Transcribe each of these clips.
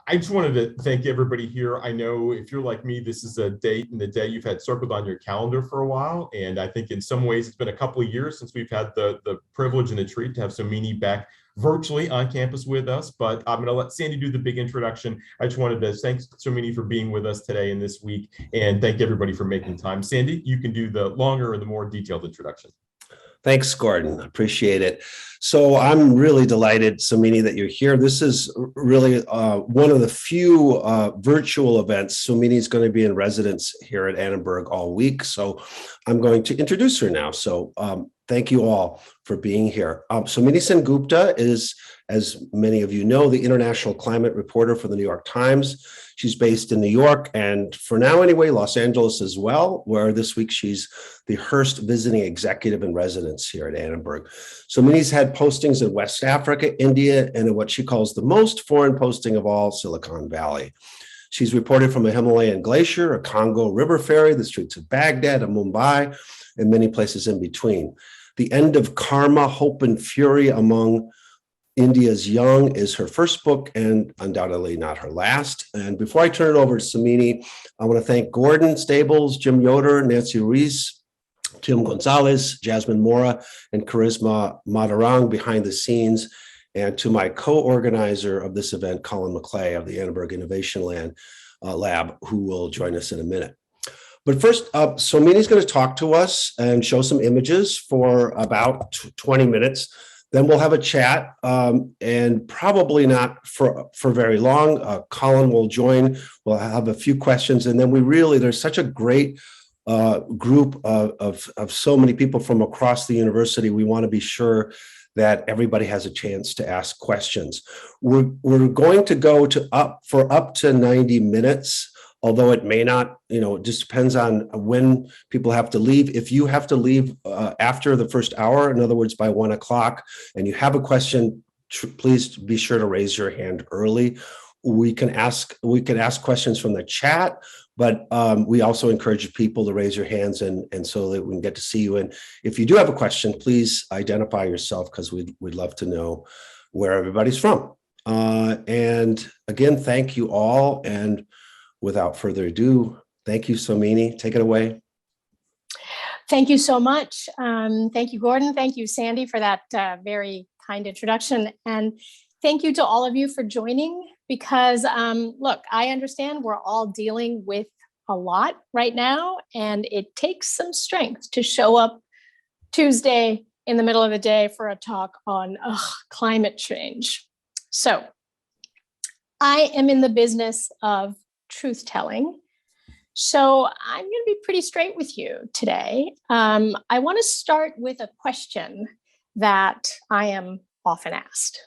I just wanted to thank everybody here. I know if you're like me, this is a date and the day you've had circled on your calendar for a while. And I think in some ways it's been a couple of years since we've had the privilege and the treat to have Somini back virtually on campus with us. But I'm going to let Sandy do the big introduction. I just wanted to thank Somini for being with us today and this week, and thank everybody for making time. Sandy, you can do the longer and the more detailed introduction. Thanks, Gordon. Appreciate it. So I'm really delighted, Somini, that you're here. This is really one of the few virtual events. Somini is going to be in residence here at Annenberg all week. So I'm going to introduce her now. So thank you all for being here. Somini Sengupta is, as many of you know, the international climate reporter for the New York Times. She's based in New York and, for now anyway, Los Angeles as well, where this week she's the Hearst visiting executive in residence here at Annenberg. Somini's had postings in West Africa, India, and in what she calls the most foreign posting of all, Silicon Valley. She's reported from a Himalayan glacier, a Congo river ferry, the streets of Baghdad and Mumbai, and many places in between. The End of Karma, Hope and Fury Among India's Young is her first book and undoubtedly not her last. And before I turn it over to Somini, I want to thank Gordon Stables, Jim Yoder, Nancy Ruiz, Tim Gonzalez, Jasmine Mora, and Charisma Madarang behind the scenes, and to my co-organizer of this event, Colin McClay of the Annenberg Innovation Lab, who will join us in a minute. But first, Somini's going to talk to us and show some images for about 20 minutes. Then we'll have a chat, and probably not for very long. Colin will join. We'll have a few questions, and then there's such a great group of so many people from across the university. We want to be sure that everybody has a chance to ask questions. We're going to go for up to 90 minutes. Although it may not, it just depends on when people have to leave. If you have to leave after the first hour, in other words, by 1 o'clock, and you have a question, please be sure to raise your hand early. We can ask questions from the chat, but we also encourage people to raise your hands and so that we can get to see you. And if you do have a question, please identify yourself, because we'd love to know where everybody's from. And again, thank you all. And without further ado, thank you, Somini. Take it away. Thank you so much. Thank you, Gordon. Thank you, Sandy, for that very kind introduction. And thank you to all of you for joining, because look, I understand we're all dealing with a lot right now, and it takes some strength to show up Tuesday in the middle of the day for a talk on climate change. So I am in the business of truth-telling. So I'm going to be pretty straight with you today. I want to start with a question that I am often asked.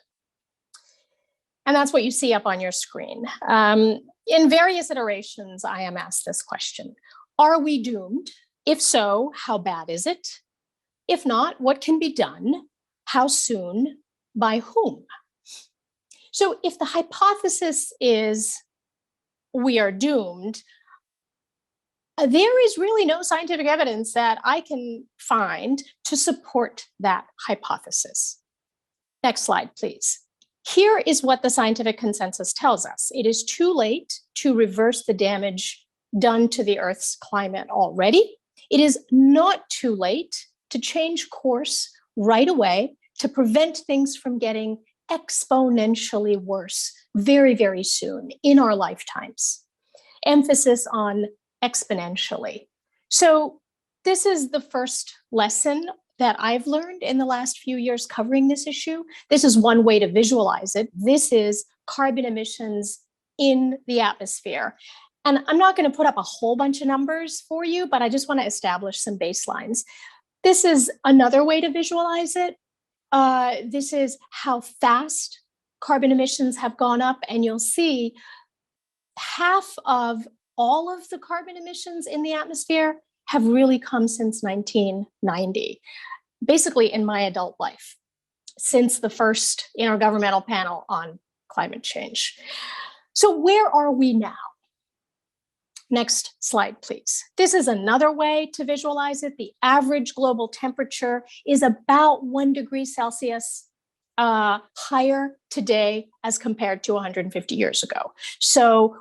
And that's what you see up on your screen. In various iterations, I am asked this question. Are we doomed? If so, how bad is it? If not, what can be done? How soon? By whom? So if the hypothesis is we are doomed, there is really no scientific evidence that I can find to support that hypothesis. Next slide, please. Here is what the scientific consensus tells us. It is too late to reverse the damage done to the Earth's climate already. It is not too late to change course right away to prevent things from getting exponentially worse very, very soon in our lifetimes. Emphasis on exponentially. So this is the first lesson that I've learned in the last few years covering this issue. This is one way to visualize it. This is carbon emissions in the atmosphere. And I'm not going to put up a whole bunch of numbers for you, but I just want to establish some baselines. This is another way to visualize it. This is how fast carbon emissions have gone up, and you'll see half of all of the carbon emissions in the atmosphere have really come since 1990, basically in my adult life, since the first intergovernmental panel on climate change. So where are we now? Next slide, please. This is another way to visualize it. The average global temperature is about 1 degree Celsius higher today as compared to 150 years ago. So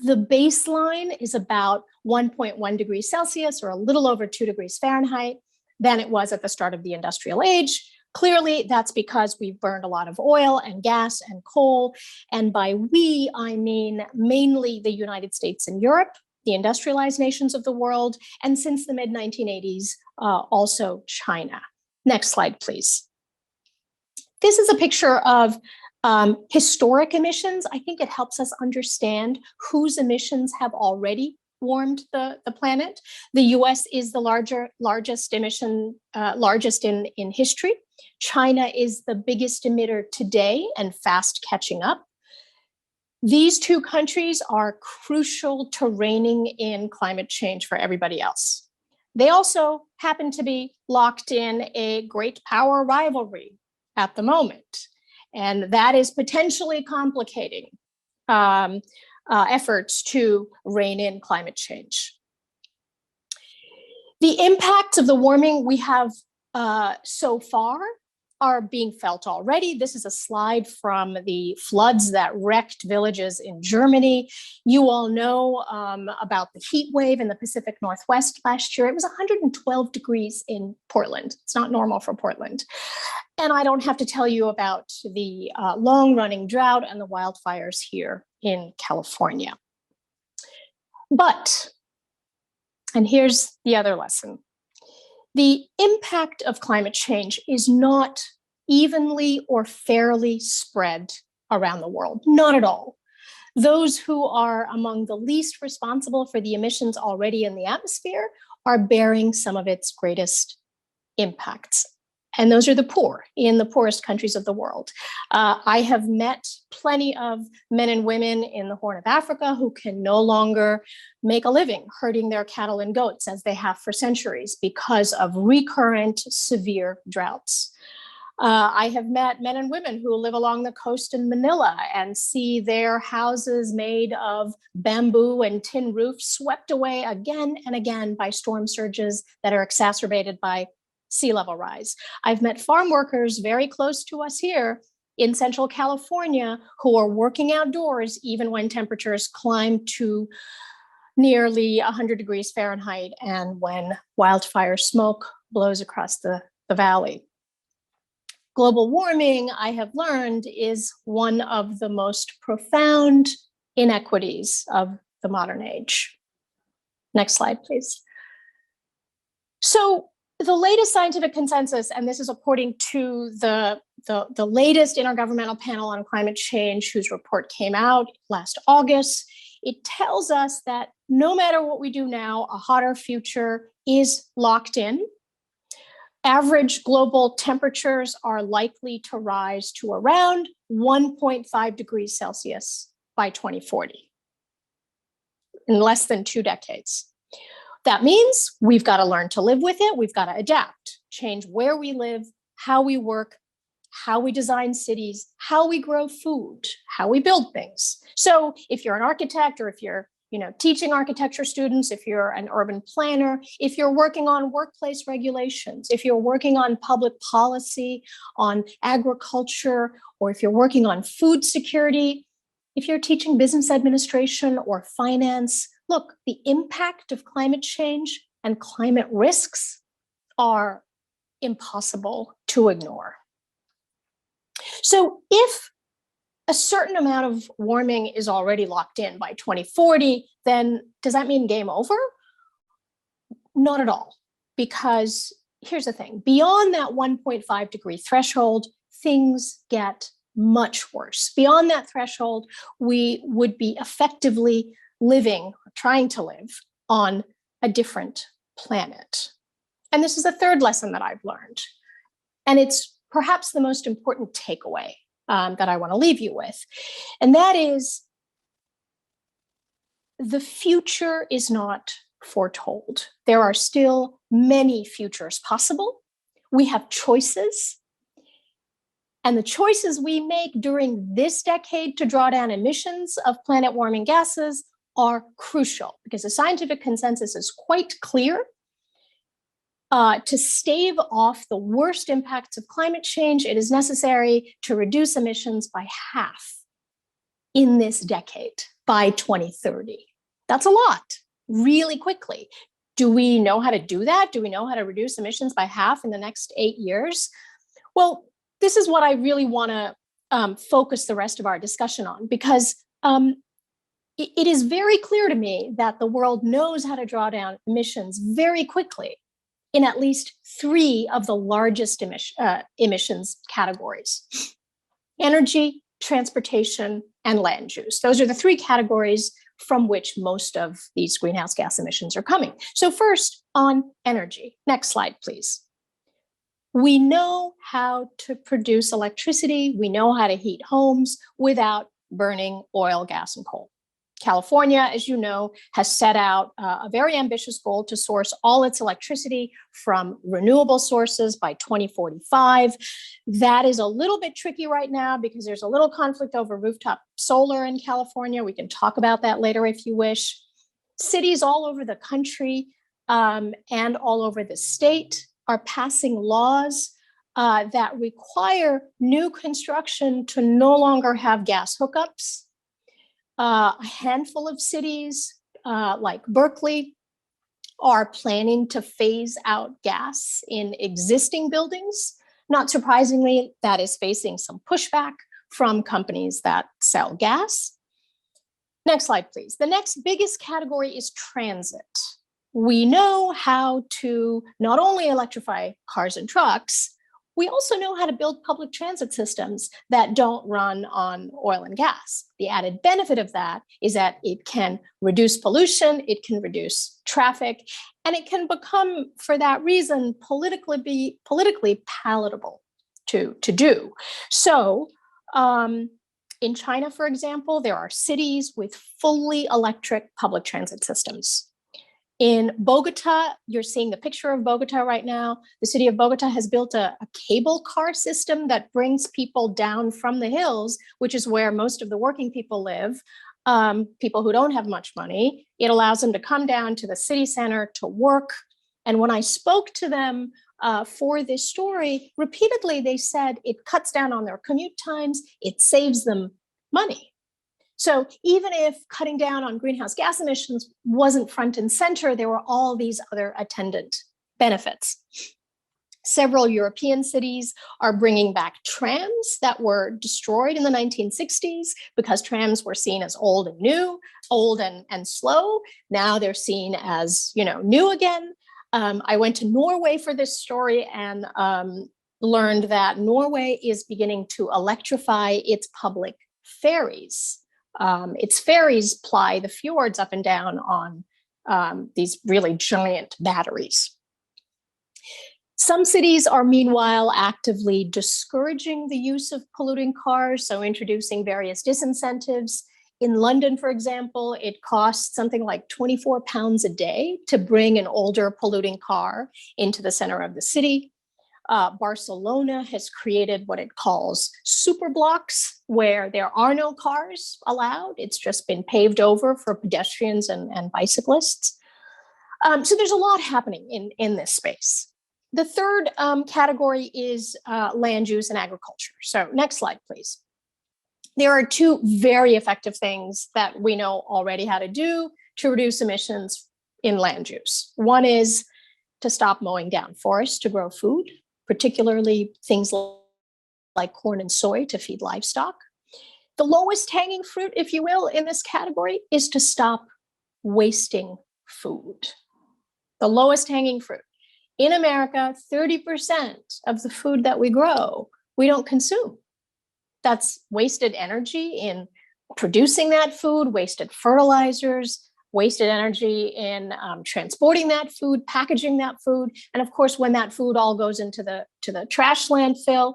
the baseline is about 1.1 degrees Celsius, or a little over 2 degrees Fahrenheit, than it was at the start of the industrial age. Clearly, that's because we've burned a lot of oil and gas and coal. And by we, I mean mainly the United States and Europe, the industrialized nations of the world, and since the mid-1980s, also China. Next slide, please. This is a picture of historic emissions. I think it helps us understand whose emissions have already warmed the planet. The US is the largest in history. China is the biggest emitter today and fast catching up. These two countries are crucial to reining in climate change for everybody else. They also happen to be locked in a great power rivalry at the moment, and that is potentially complicating efforts to rein in climate change. The impacts of the warming we have so far are being felt already. This is a slide from the floods that wrecked villages in Germany. You all know about the heat wave in the Pacific Northwest last year. It was 112 degrees in Portland. It's not normal for Portland. And I don't have to tell you about the long-running drought and the wildfires here in California. But, and here's the other lesson, the impact of climate change is not evenly or fairly spread around the world, not at all. Those who are among the least responsible for the emissions already in the atmosphere are bearing some of its greatest impacts. And those are the poor in the poorest countries of the world. I have met plenty of men and women in the Horn of Africa who can no longer make a living herding their cattle and goats as they have for centuries because of recurrent severe droughts. I have met men and women who live along the coast in Manila and see their houses made of bamboo and tin roofs swept away again and again by storm surges that are exacerbated by sea level rise. I've met farm workers very close to us here in Central California who are working outdoors even when temperatures climb to nearly 100 degrees Fahrenheit and when wildfire smoke blows across the valley. Global warming, I have learned, is one of the most profound inequities of the modern age. Next slide, please. So, the latest scientific consensus, and this is according to the latest Intergovernmental Panel on Climate Change, whose report came out last August, it tells us that no matter what we do now, a hotter future is locked in. Average global temperatures are likely to rise to around 1.5 degrees Celsius by 2040, in less than 2 decades. That means we've got to learn to live with it. We've got to adapt, change where we live, how we work, how we design cities, how we grow food, how we build things. So if you're an architect or if you're teaching architecture students, if you're an urban planner, if you're working on workplace regulations, if you're working on public policy, on agriculture, or if you're working on food security, if you're teaching business administration or finance, look, the impact of climate change and climate risks are impossible to ignore. So if a certain amount of warming is already locked in by 2040, then does that mean game over? Not at all, because here's the thing, beyond that 1.5 degree threshold, things get much worse. Beyond that threshold, we would be effectively living, or trying to live, on a different planet. And this is the third lesson that I've learned. And it's perhaps the most important takeaway that I want to leave you with. And that is, the future is not foretold. There are still many futures possible. We have choices. And the choices we make during this decade to draw down emissions of planet warming gases are crucial, because the scientific consensus is quite clear. To stave off the worst impacts of climate change, it is necessary to reduce emissions by half in this decade by 2030. That's a lot, really quickly. Do we know how to do that? Do we know how to reduce emissions by half in the next 8 years? Well, this is what I really want to focus the rest of our discussion on, because it is very clear to me that the world knows how to draw down emissions very quickly in at least 3 of the largest emissions categories: energy, transportation, and land use. Those are the 3 categories from which most of these greenhouse gas emissions are coming. So first, on energy. Next slide, please. We know how to produce electricity. We know how to heat homes without burning oil, gas, and coal. California, as you know, has set out a very ambitious goal to source all its electricity from renewable sources by 2045. That is a little bit tricky right now because there's a little conflict over rooftop solar in California. We can talk about that later if you wish. Cities all over the country and all over the state are passing laws that require new construction to no longer have gas hookups. A handful of cities, like Berkeley, are planning to phase out gas in existing buildings. Not surprisingly, that is facing some pushback from companies that sell gas. Next slide, please. The next biggest category is transit. We know how to not only electrify cars and trucks, we also know how to build public transit systems that don't run on oil and gas. The added benefit of that is that it can reduce pollution, it can reduce traffic, and it can become, for that reason, politically palatable to do. So in China, for example, there are cities with fully electric public transit systems. In Bogota, you're seeing the picture of Bogota right now. The city of Bogota has built a cable car system that brings people down from the hills, which is where most of the working people live, people who don't have much money. It allows them to come down to the city center to work. And when I spoke to them for this story, repeatedly they said it cuts down on their commute times, it saves them money. So even if cutting down on greenhouse gas emissions wasn't front and center, there were all these other attendant benefits. Several European cities are bringing back trams that were destroyed in the 1960s because trams were seen as old and new, old and slow. Now they're seen as, new again. I went to Norway for this story and learned that Norway is beginning to electrify its public ferries. Its ferries ply the fjords up and down on these really giant batteries. Some cities are meanwhile actively discouraging the use of polluting cars, so introducing various disincentives. In London, for example, it costs something like £24 a day to bring an older polluting car into the center of the city. Barcelona has created what it calls super blocks, where there are no cars allowed. It's just been paved over for pedestrians and bicyclists. So there's a lot happening in this space. The third category is land use and agriculture. So next slide, please. There are 2 very effective things that we know already how to do to reduce emissions in land use. One is to stop mowing down forests to grow food, particularly things like corn and soy to feed livestock. The lowest hanging fruit, if you will, in this category is to stop wasting food. The lowest hanging fruit. In America, 30% of the food that we grow, we don't consume. That's wasted energy in producing that food, wasted fertilizers, wasted energy in transporting that food, packaging that food. And of course, when that food all goes into the trash landfill,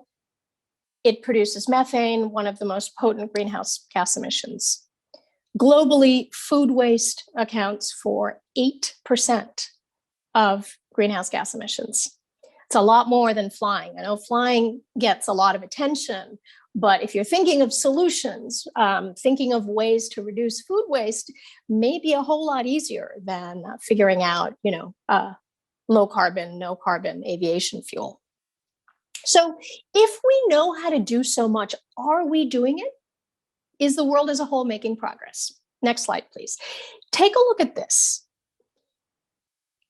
it produces methane, one of the most potent greenhouse gas emissions. Globally, food waste accounts for 8% of greenhouse gas emissions. It's a lot more than flying. I know flying gets a lot of attention, but if you're thinking of solutions, thinking of ways to reduce food waste may be a whole lot easier than figuring out, low carbon, no carbon aviation fuel. So if we know how to do so much, are we doing it? Is the world as a whole making progress? Next slide, please. Take a look at this.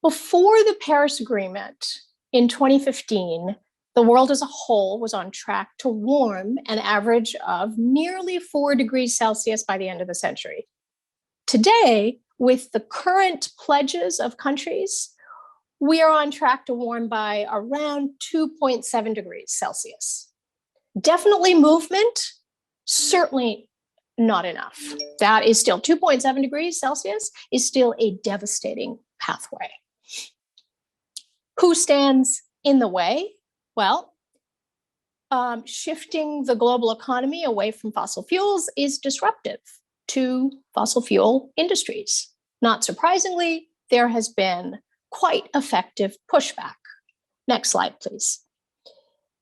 Before the Paris Agreement in 2015, the world as a whole was on track to warm an average of nearly 4 degrees Celsius by the end of the century. Today, with the current pledges of countries, we are on track to warm by around 2.7 degrees Celsius. Definitely movement, certainly not enough. That is still 2.7 degrees Celsius is still a devastating pathway. Who stands in the way? Well, shifting the global economy away from fossil fuels is disruptive to fossil fuel industries. Not surprisingly, there has been quite effective pushback. Next slide, please.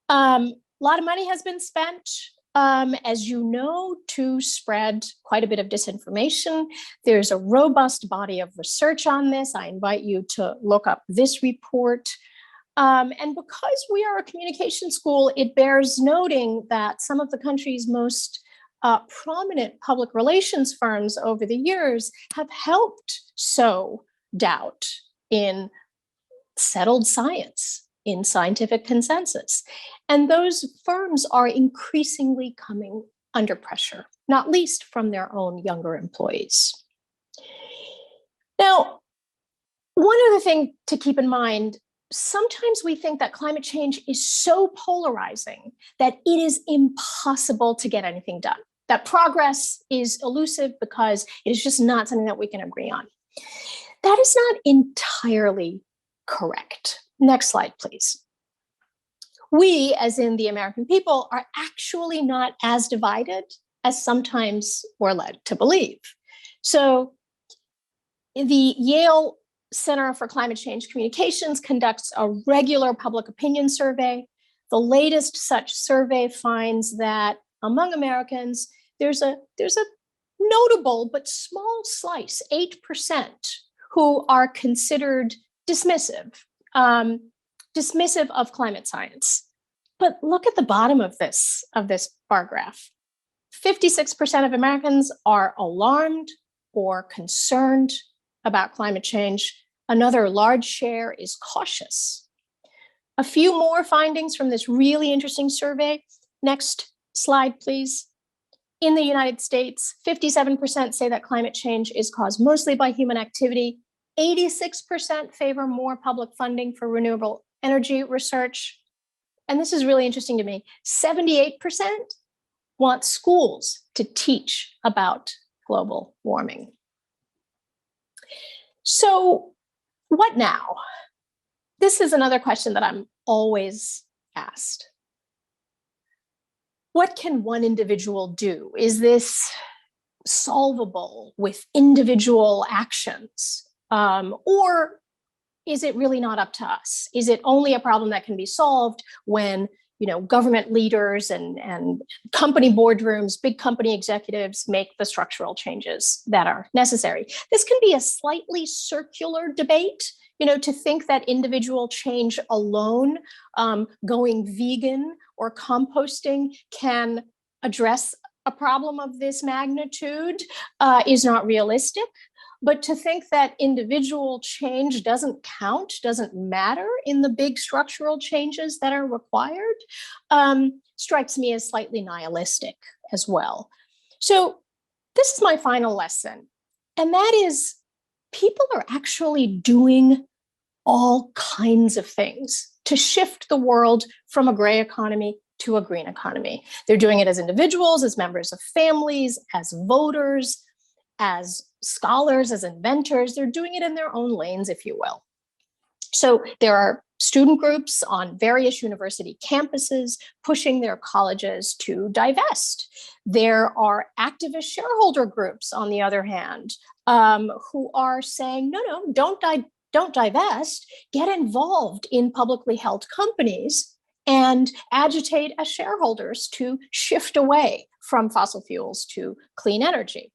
A lot of money has been spent, as you know, to spread quite a bit of disinformation. There's a robust body of research on this. I invite you to look up this report. And because we are a communication school, it bears noting that some of the country's most prominent public relations firms over the years have helped sow doubt in settled science, in scientific consensus. And those firms are increasingly coming under pressure, not least from their own younger employees. Now, one other thing to keep in mind, sometimes we think that climate change is so polarizing that it is impossible to get anything done, that progress is elusive because it is just not something that we can agree on. That is not entirely correct. Next slide, please. We, as in the American people, are actually not as divided as sometimes we're led to believe. So the Yale Center for Climate Change Communications conducts a regular public opinion survey. The latest such survey finds that among Americans, there's a notable but small slice, 8%, who are considered dismissive of climate science. But look at the bottom of this bar graph. 56% of Americans are alarmed or concerned about climate change. Another large share is cautious. A few more findings from this really interesting survey. Next slide, please. In the United States, 57% say that climate change is caused mostly by human activity. 86% favor more public funding for renewable energy research. And this is really interesting to me. 78% want schools to teach about global warming. So what now? This is another question that I'm always asked. What can one individual do? Is this solvable with individual actions? Or is it really not up to us? Is it only a problem that can be solved when, you know, government leaders and company boardrooms, big company executives make the structural changes that are necessary? This can be a slightly circular debate, you know, to think that individual change alone, going vegan or composting, can address a problem of this magnitude is not realistic. But to think that individual change doesn't count, doesn't matter in the big structural changes that are required, strikes me as slightly nihilistic as well. So this is my final lesson, and that is people are actually doing all kinds of things to shift the world from a gray economy to a green economy. They're doing it as individuals, as members of families, as voters, as scholars, as inventors. They're doing it in their own lanes, if you will. So there are student groups on various university campuses pushing their colleges to divest. There are activist shareholder groups, on the other hand, who are saying, no, don't divest, get involved in publicly held companies and agitate as shareholders to shift away from fossil fuels to clean energy.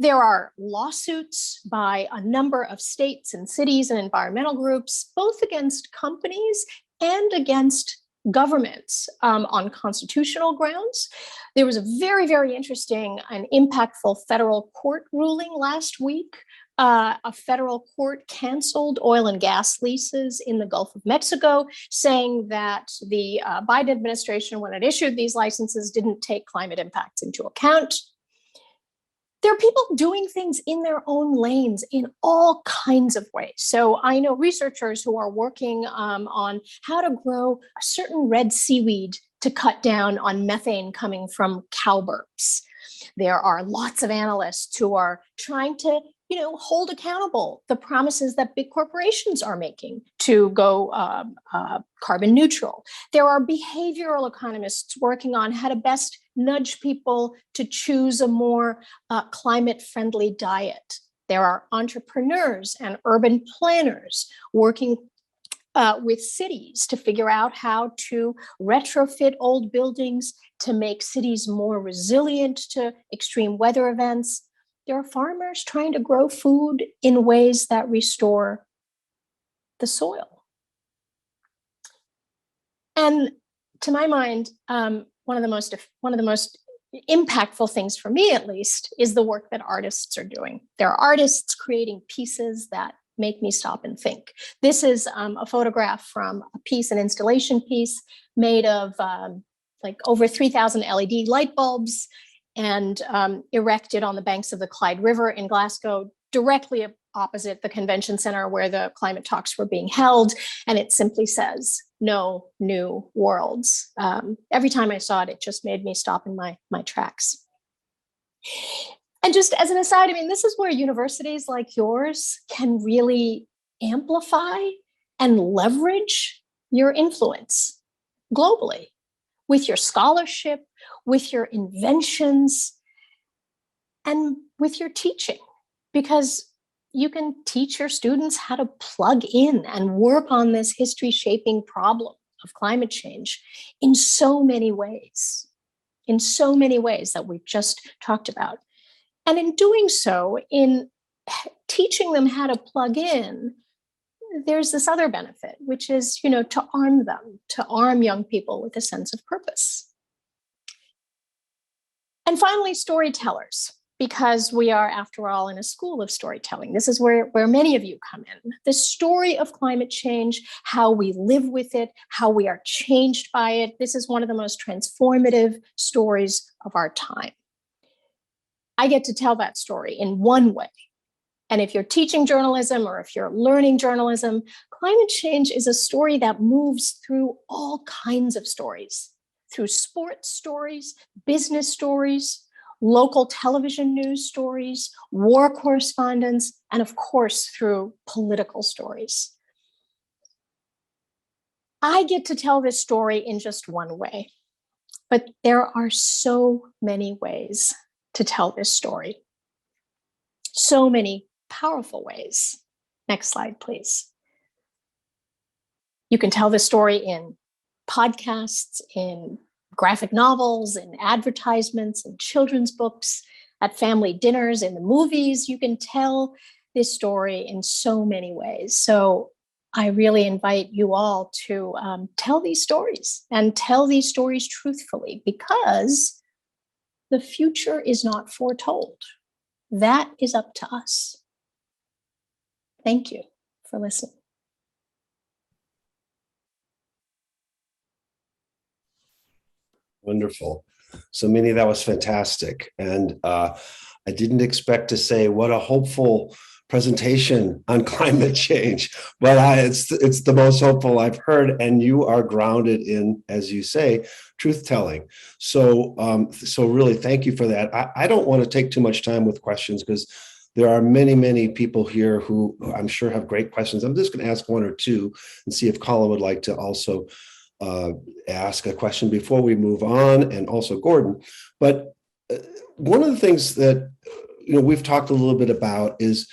There are lawsuits by a number of states and cities and environmental groups, both against companies and against governments on constitutional grounds. There was a very, very interesting and impactful federal court ruling last week. A federal court canceled oil and gas leases in the Gulf of Mexico, saying that the Biden administration, when it issued these licenses, didn't take climate impacts into account. There are people doing things in their own lanes in all kinds of ways. So I know researchers who are working on how to grow a certain red seaweed to cut down on methane coming from cow burps. There are lots of analysts who are trying to hold accountable the promises that big corporations are making to go carbon neutral. There are behavioral economists working on how to best nudge people to choose a more climate-friendly diet. There are entrepreneurs and urban planners working with cities to figure out how to retrofit old buildings to make cities more resilient to extreme weather events. There are farmers trying to grow food in ways that restore the soil. And to my mind, one of the most impactful things for me, at least, is the work that artists are doing. There are artists creating pieces that make me stop and think. This is a photograph from a piece, an installation piece made of over 3,000 LED light bulbs and erected on the banks of the Clyde River in Glasgow, directly opposite the convention center where the climate talks were being held. And it simply says, "No new worlds." Every time I saw it, it just made me stop in my tracks. And just as an aside, I mean, this is where universities like yours can really amplify and leverage your influence globally with your scholarship, with your inventions, and with your teaching, because you can teach your students how to plug in and work on this history-shaping problem of climate change in so many ways that we've just talked about. And in doing so, in teaching them how to plug in, there's this other benefit, which is, to arm them, to arm young people with a sense of purpose. And finally, storytellers, because we are, after all, in a school of storytelling. This is where many of you come in. The story of climate change, how we live with it, how we are changed by it. This is one of the most transformative stories of our time. I get to tell that story in one way. And if you're teaching journalism or if you're learning journalism, climate change is a story that moves through all kinds of stories, through sports stories, business stories, local television news stories, war correspondence, and of course, through political stories. I get to tell this story in just one way, but there are so many ways to tell this story. So many powerful ways. Next slide, please. You can tell this story in podcasts, in graphic novels, in advertisements, in children's books, at family dinners, in the movies. You can tell this story in so many ways. So I really invite you all to tell these stories and tell these stories truthfully, because the future is not foretold. That is up to us. Thank you for listening. Wonderful. So, Minnie, that was fantastic. And I didn't expect to say what a hopeful presentation on climate change, but it's the most hopeful I've heard. And you are grounded in, as you say, truth-telling. So really, thank you for that. I don't want to take too much time with questions because there are many, many people here who I'm sure have great questions. I'm just going to ask one or two and see if Colin would like to also ask a question before we move on, and also Gordon. But one of the things that we've talked a little bit about is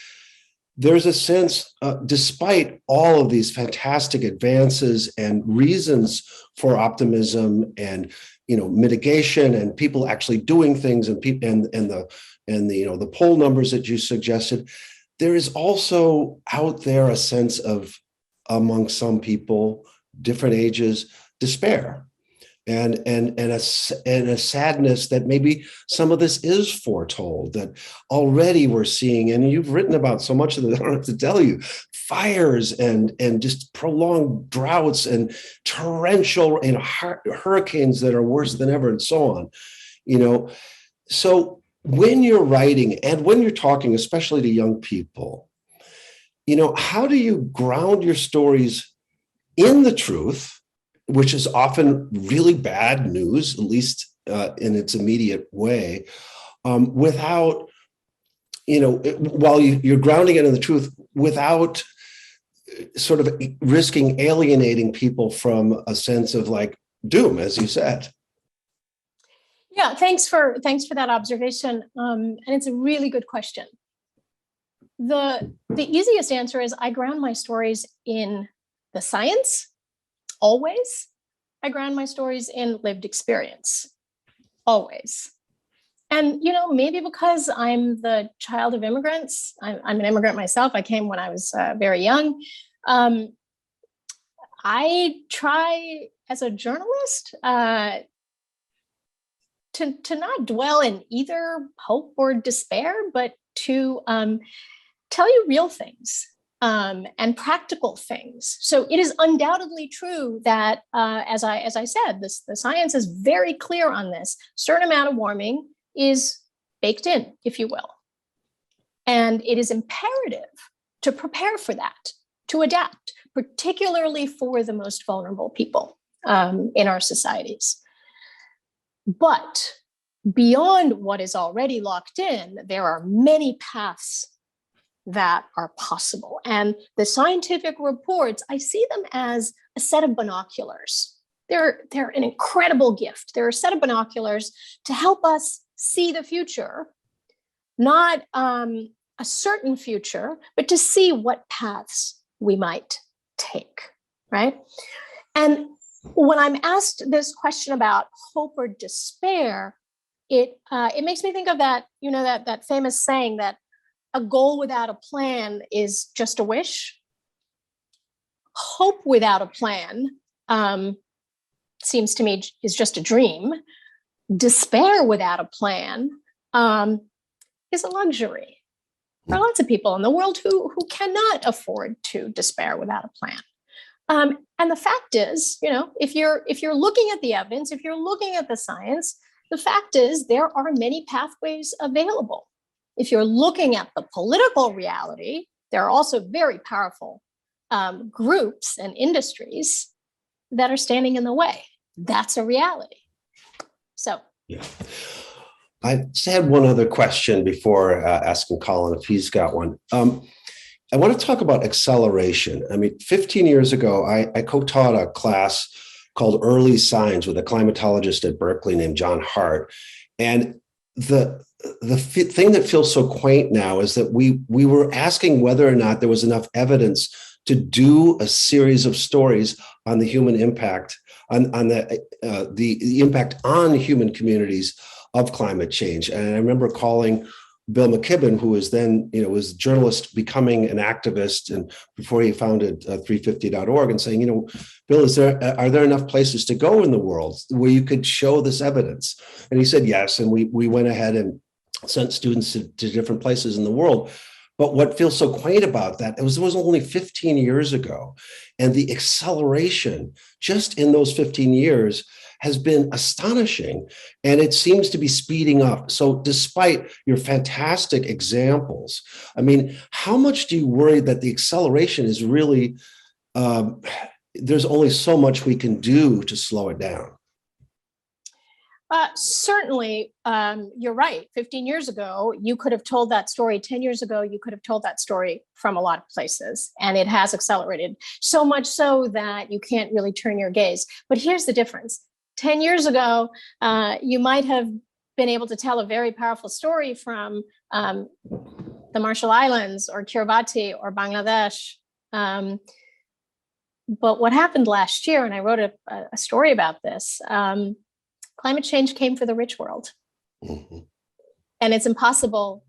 there's a sense, despite all of these fantastic advances and reasons for optimism and mitigation and people actually doing things and the poll numbers that you suggested, there is also out there a sense of, among some people, different ages, despair. And a sadness that maybe some of this is foretold, that already we're seeing, and you've written about so much of it, I don't have to tell you, fires and just prolonged droughts and torrential hurricanes that are worse than ever, and so on. So when you're writing and when you're talking, especially to young people, how do you ground your stories in the truth, which is often really bad news, at least in its immediate way, without, while you're grounding it in the truth, without sort of risking alienating people from a sense of like doom, as you said. Yeah, thanks for that observation, and it's a really good question. The easiest answer is I ground my stories in the science. Always. I ground my stories in lived experience. Always. And, maybe because I'm the child of immigrants, I'm an immigrant myself. I came when I was very young. I try as a journalist to not dwell in either hope or despair, but to tell you real things. And practical things. So it is undoubtedly true that, as I said, the science is very clear on this. Certain amount of warming is baked in, if you will. And it is imperative to prepare for that, to adapt, particularly for the most vulnerable people in our societies. But beyond what is already locked in, there are many paths that are possible. And the scientific reports, I see them as a set of binoculars. They're an incredible gift. They're a set of binoculars to help us see the future, not a certain future, but to see what paths we might take, right? And when I'm asked this question about hope or despair, it makes me think of that, that famous saying that a goal without a plan is just a wish. Hope without a plan seems to me is just a dream. Despair without a plan is a luxury. There are lots of people in the world who cannot afford to despair without a plan. And the fact is, if you're looking at the evidence, if you're looking at the science, the fact is there are many pathways available. If you're looking at the political reality, there are also very powerful groups and industries that are standing in the way. That's a reality. So, yeah. I just had one other question before asking Colin if he's got one. I want to talk about acceleration. 15 years ago, I co-taught a class called Early Signs with a climatologist at Berkeley named John Hart. And the thing that feels so quaint now is that we were asking whether or not there was enough evidence to do a series of stories on the human impact, on the impact on human communities of climate change. And I remember calling Bill McKibben, who was then, was a journalist becoming an activist, and before he founded 350.org, and saying, Bill, are there enough places to go in the world where you could show this evidence? And he said yes, and we went ahead and sent students to different places in the world. But what feels so quaint about that, it was only 15 years ago, and the acceleration just in those 15 years has been astonishing, and it seems to be speeding up. So despite your fantastic examples, how much do you worry that the acceleration is really, there's only so much we can do to slow it down? Certainly, you're right. 15 years ago, you could have told that story. 10 years ago, you could have told that story from a lot of places, and it has accelerated so much so that you can't really turn your gaze. But here's the difference. 10 years ago, you might have been able to tell a very powerful story from the Marshall Islands or Kiribati or Bangladesh. But what happened last year, and I wrote a story about this, climate change came for the rich world. Mm-hmm. And it's impossible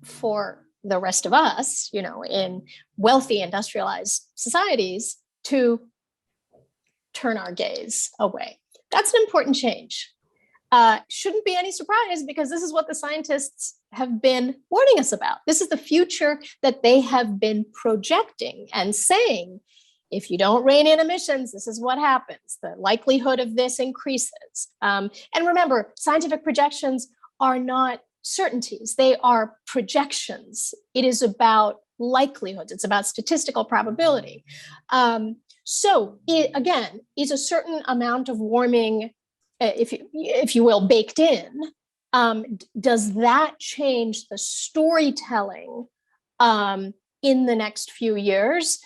for the rest of us, in wealthy industrialized societies to turn our gaze away. That's an important change. Shouldn't be any surprise, because this is what the scientists have been warning us about. This is the future that they have been projecting and saying, if you don't rein in emissions, this is what happens. The likelihood of this increases. And remember, scientific projections are not certainties. They are projections. It is about likelihoods. It's about statistical probability. So it, again, is a certain amount of warming, if you will, baked in. Does that change the storytelling in the next few years?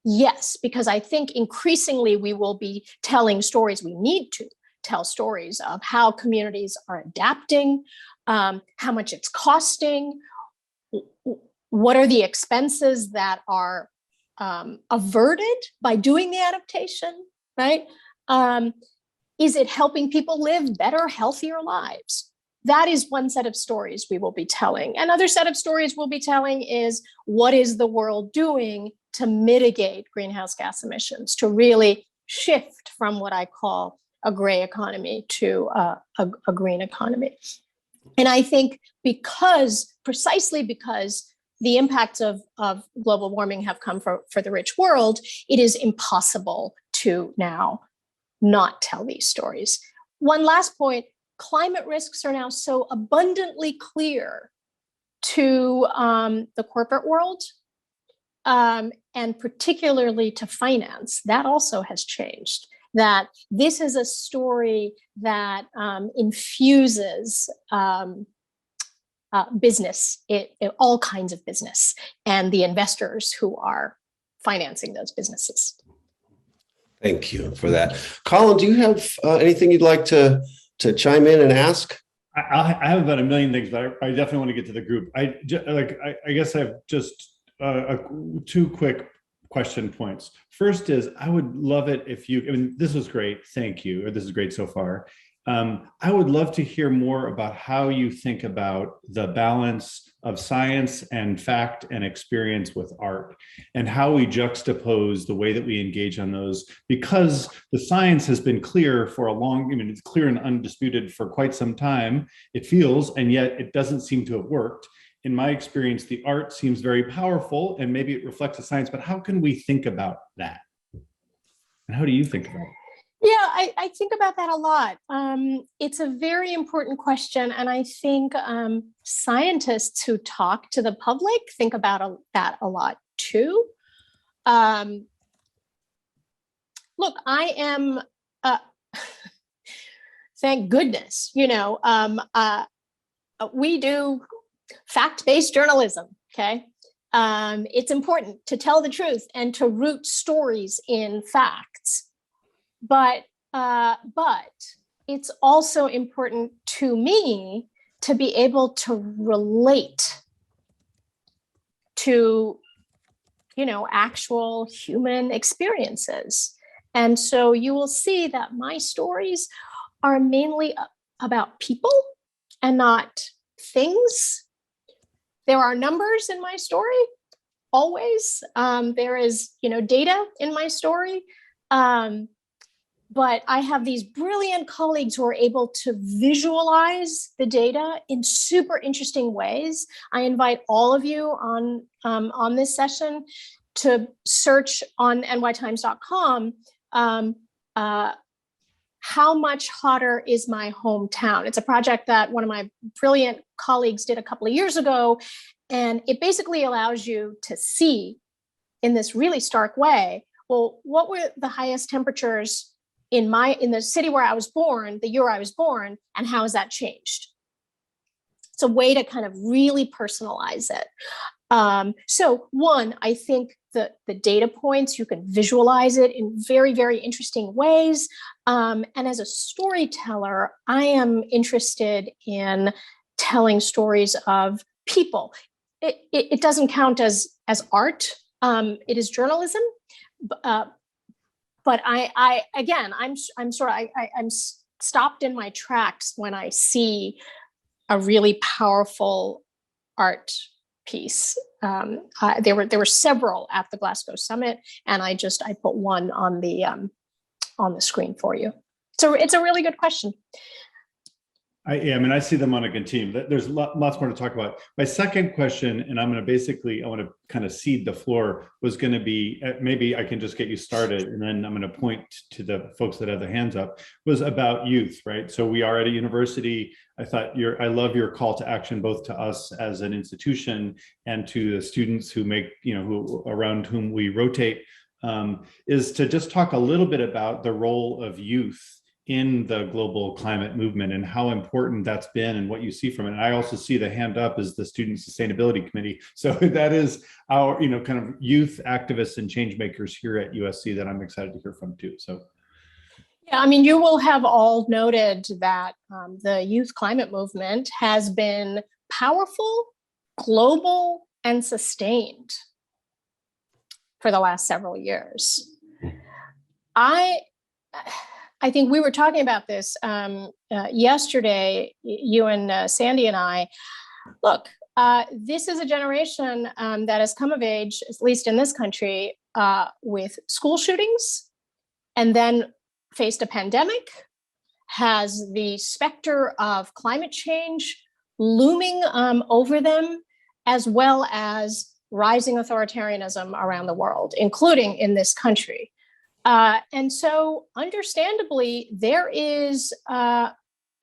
Yes, because I think increasingly we will be telling stories. We need to tell stories of how communities are adapting, how much it's costing, what are the expenses that are averted by doing the adaptation, right? Is it helping people live better, healthier lives? That is one set of stories we will be telling. Another set of stories we'll be telling is, what is the world doing to mitigate greenhouse gas emissions, to really shift from what I call a gray economy to a green economy. And I think precisely because the impacts of global warming have come for the rich world, it is impossible to now not tell these stories. One last point, climate risks are now so abundantly clear to the corporate world, and particularly to finance. That also has changed. That this is a story that infuses business, all kinds of business, and the investors who are financing those businesses. Thank you for that. Colin, do you have anything you'd like to chime in and ask? I have about a million things, but I definitely want to get to the group. I guess I have just two quick question points. First is, I would love it if this was great, thank you, or this is great so far. I would love to hear more about how you think about the balance of science and fact and experience with art, and how we juxtapose the way that we engage on those, because the science has been clear for it's clear and undisputed for quite some time, it feels, and yet it doesn't seem to have worked. In my experience, the art seems very powerful, and maybe it reflects the science, but how can we think about that? And how do you think about it? Yeah, I think about that a lot. It's a very important question. And I think scientists who talk to the public think about that a lot too. Look, I am, thank goodness, we do fact-based journalism, okay? It's important to tell the truth and to root stories in facts. But it's also important to me to be able to relate to, actual human experiences. And so you will see that my stories are mainly about people and not things. There are numbers in my story, always. There is, data in my story. But I have these brilliant colleagues who are able to visualize the data in super interesting ways. I invite all of you on this session to search on nytimes.com, how much hotter is my hometown? It's a project that one of my brilliant colleagues did a couple of years ago. And it basically allows you to see in this really stark way, well, what were the highest temperatures in the city where I was born, the year I was born, and how has that changed? It's a way to kind of really personalize it. So one, I think the data points, you can visualize it in very, very interesting ways. And as a storyteller, I am interested in telling stories of people. it doesn't count as art. It is journalism. But I'm stopped in my tracks when I see a really powerful art piece. There were several at the Glasgow Summit, and I put one on the screen for you. So it's a really good question. I see them on a good team. There's lots more to talk about. My second question, and I want to kind of cede the floor, was going to be, maybe I can just get you started, and then I'm going to point to the folks that have their hands up, was about youth, right? So we are at a university. I love your call to action, both to us as an institution and to the students who around whom we rotate, is to just talk a little bit about the role of youth in the global climate movement and how important that's been and what you see from it. And I also see the hand up as the Student Sustainability Committee. So that is our, kind of youth activists and change makers here at USC that I'm excited to hear from too. So. Yeah, I mean, you will have all noted that the youth climate movement has been powerful, global, and sustained for the last several years. I think we were talking about this yesterday, you and Sandy and I. Look, this is a generation that has come of age, at least in this country, with school shootings, and then faced a pandemic, has the specter of climate change looming over them, as well as rising authoritarianism around the world, including in this country. And so understandably, there is a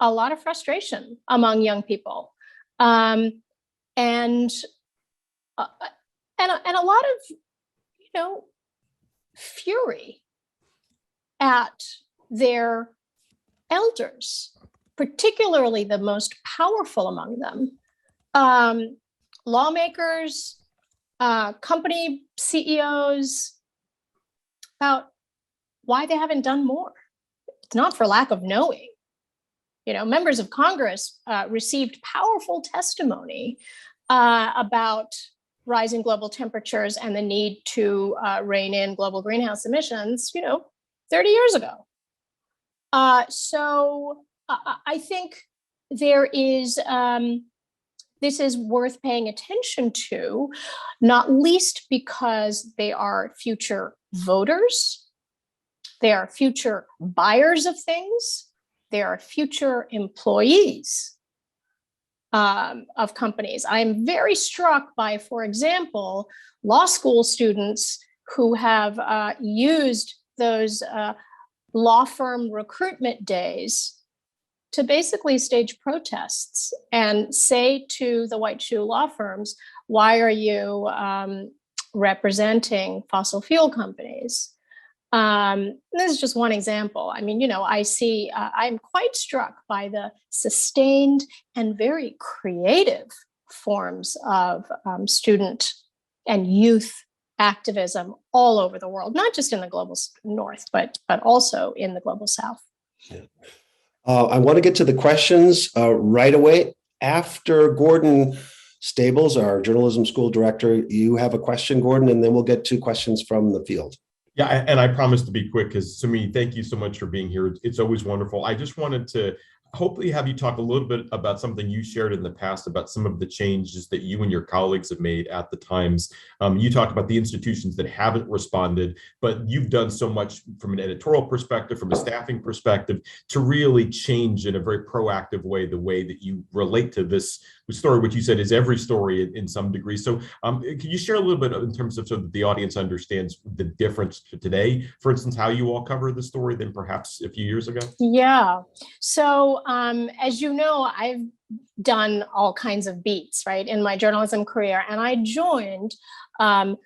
lot of frustration among young people, and a lot of, fury at their elders, particularly the most powerful among them, lawmakers, company CEOs, about why they haven't done more. It's not for lack of knowing. Members of Congress received powerful testimony about rising global temperatures and the need to rein in global greenhouse emissions, 30 years ago. So I think this is worth paying attention to, not least because they are future voters. They are future buyers of things. They are future employees of companies. I'm very struck by, for example, law school students who have used those law firm recruitment days to basically stage protests and say to the white shoe law firms, why are you representing fossil fuel companies? This is just one example. I mean, I'm quite struck by the sustained and very creative forms of student and youth activism all over the world, not just in the global north, but also in the global south. Yeah. I want to get to the questions right away. After Gordon Stables, our journalism school director, you have a question, Gordon, and then we'll get to questions from the field. Yeah, and I promise to be quick because, Somini, thank you so much for being here. It's always wonderful. I just wanted to hopefully have you talk a little bit about something you shared in the past about some of the changes that you and your colleagues have made at the Times. You talked about the institutions that haven't responded, but you've done so much from an editorial perspective, from a staffing perspective, to really change in a very proactive way the way that you relate to this story, which you said is every story in some degree. So can you share a little bit in terms of so that the audience understands the difference to today, for instance, how you all cover the story than perhaps a few years ago? Yeah. So as you know, I've done all kinds of beats, right, in my journalism career. And I joined a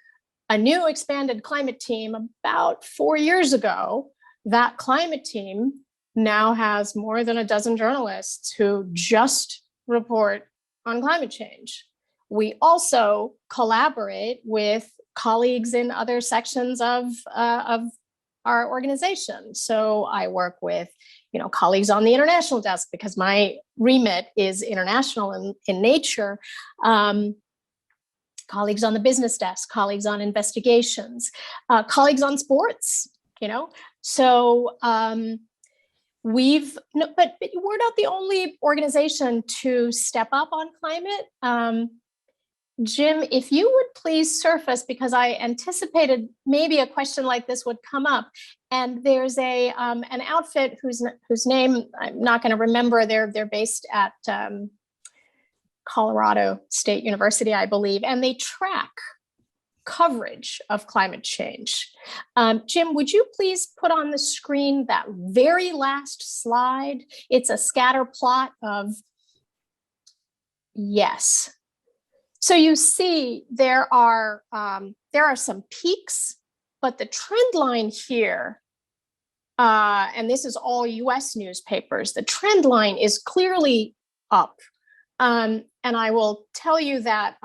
new expanded climate team about 4 years ago. That climate team now has more than a dozen journalists who just report on climate change. We also collaborate with colleagues in other sections of our organization. So I work with, colleagues on the international desk because my remit is international in nature. colleagues on the business desk, colleagues on investigations, colleagues on sports, you know. So but we're not the only organization to step up on climate. Jim, if you would please surface, because I anticipated maybe a question like this would come up, and there's an outfit whose name I'm not going to remember. They're based at Colorado State University, I believe, and they track coverage of climate change. Jim, would you please put on the screen that very last slide? It's a scatter plot of, yes. So you see there are some peaks, but the trend line here, and this is all US newspapers, the trend line is clearly up. And I will tell you that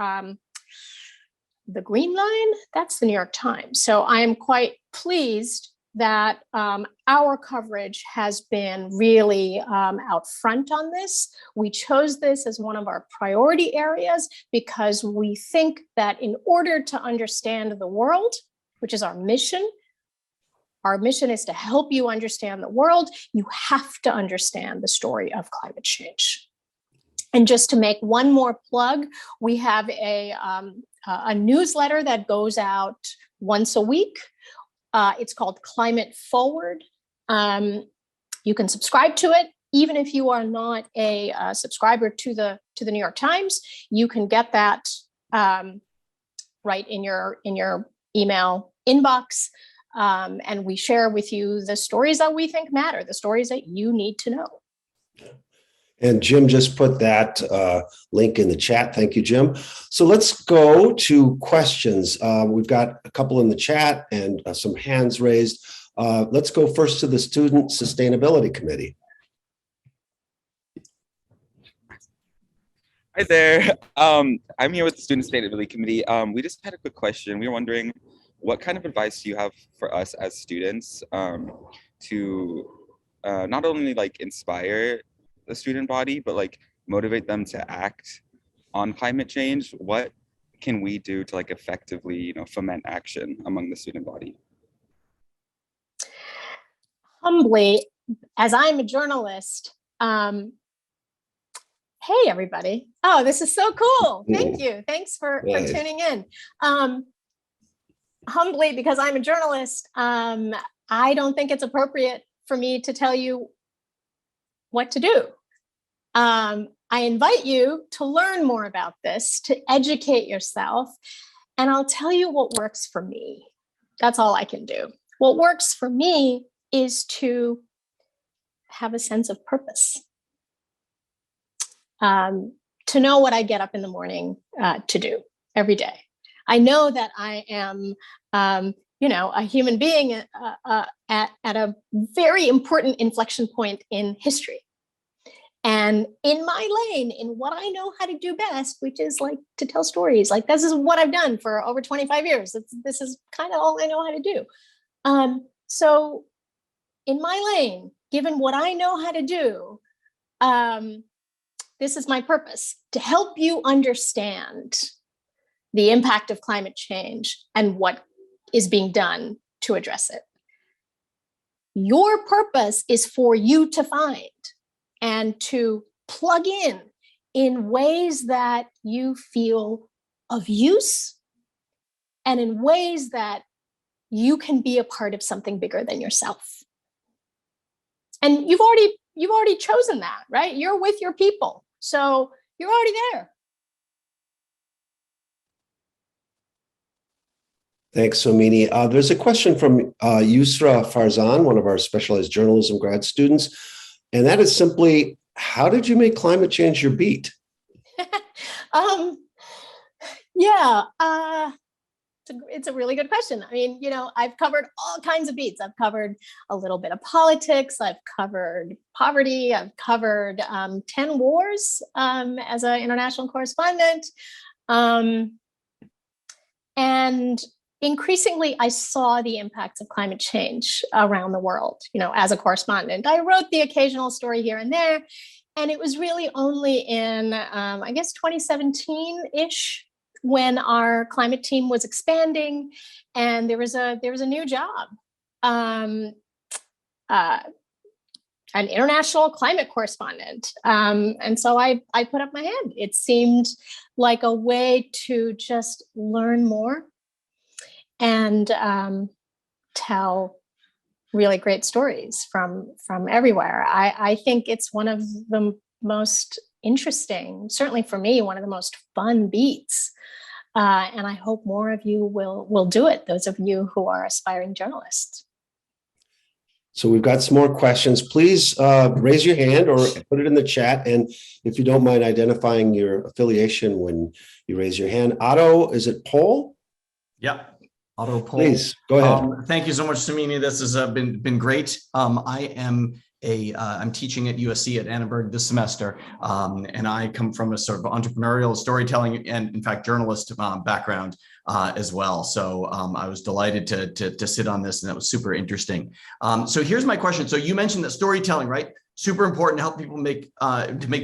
the green line, that's the New York Times. So I am quite pleased that our coverage has been really out front on this. We chose this as one of our priority areas because we think that in order to understand the world, which is our mission is to help you understand the world, you have to understand the story of climate change. And just to make one more plug, we have a newsletter that goes out once a week. It's called Climate Forward. You can subscribe to it, even if you are not a subscriber to the New York Times. You can get that right in your email inbox, and we share with you the stories that we think matter, the stories that you need to know. And Jim just put that link in the chat. Thank you, Jim. So let's go to questions. We've got a couple in the chat and some hands raised. Let's go first to the Student Sustainability Committee. Hi there. I'm here with the Student Sustainability Committee. We just had a quick question. We were wondering, what kind of advice do you have for us as students to not only like inspire the student body, but like motivate them to act on climate change? What can we do to like effectively, foment action among the student body? Humbly, as I'm a journalist, hey everybody. Oh, this is so cool. Thank you. Thanks for tuning in. Humbly, because I'm a journalist, I don't think it's appropriate for me to tell you what to do. I invite you to learn more about this, to educate yourself, and I'll tell you what works for me. That's all I can do. What works for me is to have a sense of purpose, to know what I get up in the morning to do every day. I know that I am, a human being at a very important inflection point in history. And in my lane, in what I know how to do best, which is like to tell stories, like this is what I've done for over 25 years. This is kind of all I know how to do. So in my lane, given what I know how to do, this is my purpose: to help you understand the impact of climate change and what is being done to address it. Your purpose is for you to find and to plug in ways that you feel of use and in ways that you can be a part of something bigger than yourself. And you've already chosen that, right? You're with your people, so you're already there. Thanks, Somini. There's a question from Yusra Farzan, one of our specialized journalism grad students. And that is simply, how did you make climate change your beat? It's a really good question. I mean, I've covered all kinds of beats. I've covered a little bit of politics. I've covered poverty. I've covered 10 wars as an international correspondent. And increasingly, I saw the impacts of climate change around the world, as a correspondent. I wrote the occasional story here and there, and it was really only in, I guess, 2017-ish when our climate team was expanding, and there was a new job, an international climate correspondent. And so I put up my hand. It seemed like a way to just learn more and tell really great stories from everywhere. I think it's one of the most interesting, certainly for me, one of the most fun beats. And I hope more of you will do it, those of you who are aspiring journalists. So we've got some more questions. Please raise your hand or put it in the chat. And if you don't mind identifying your affiliation when you raise your hand. Otto, is it Paul? Yeah, Otto Paul. Please, go ahead. Thank you so much, Somini. This has been great. I'm teaching at USC at Annenberg this semester, and I come from a sort of entrepreneurial storytelling and, in fact, journalist background as well. So I was delighted to sit on this, and that was super interesting. So here's my question. So you mentioned that storytelling, right? Super important to help people make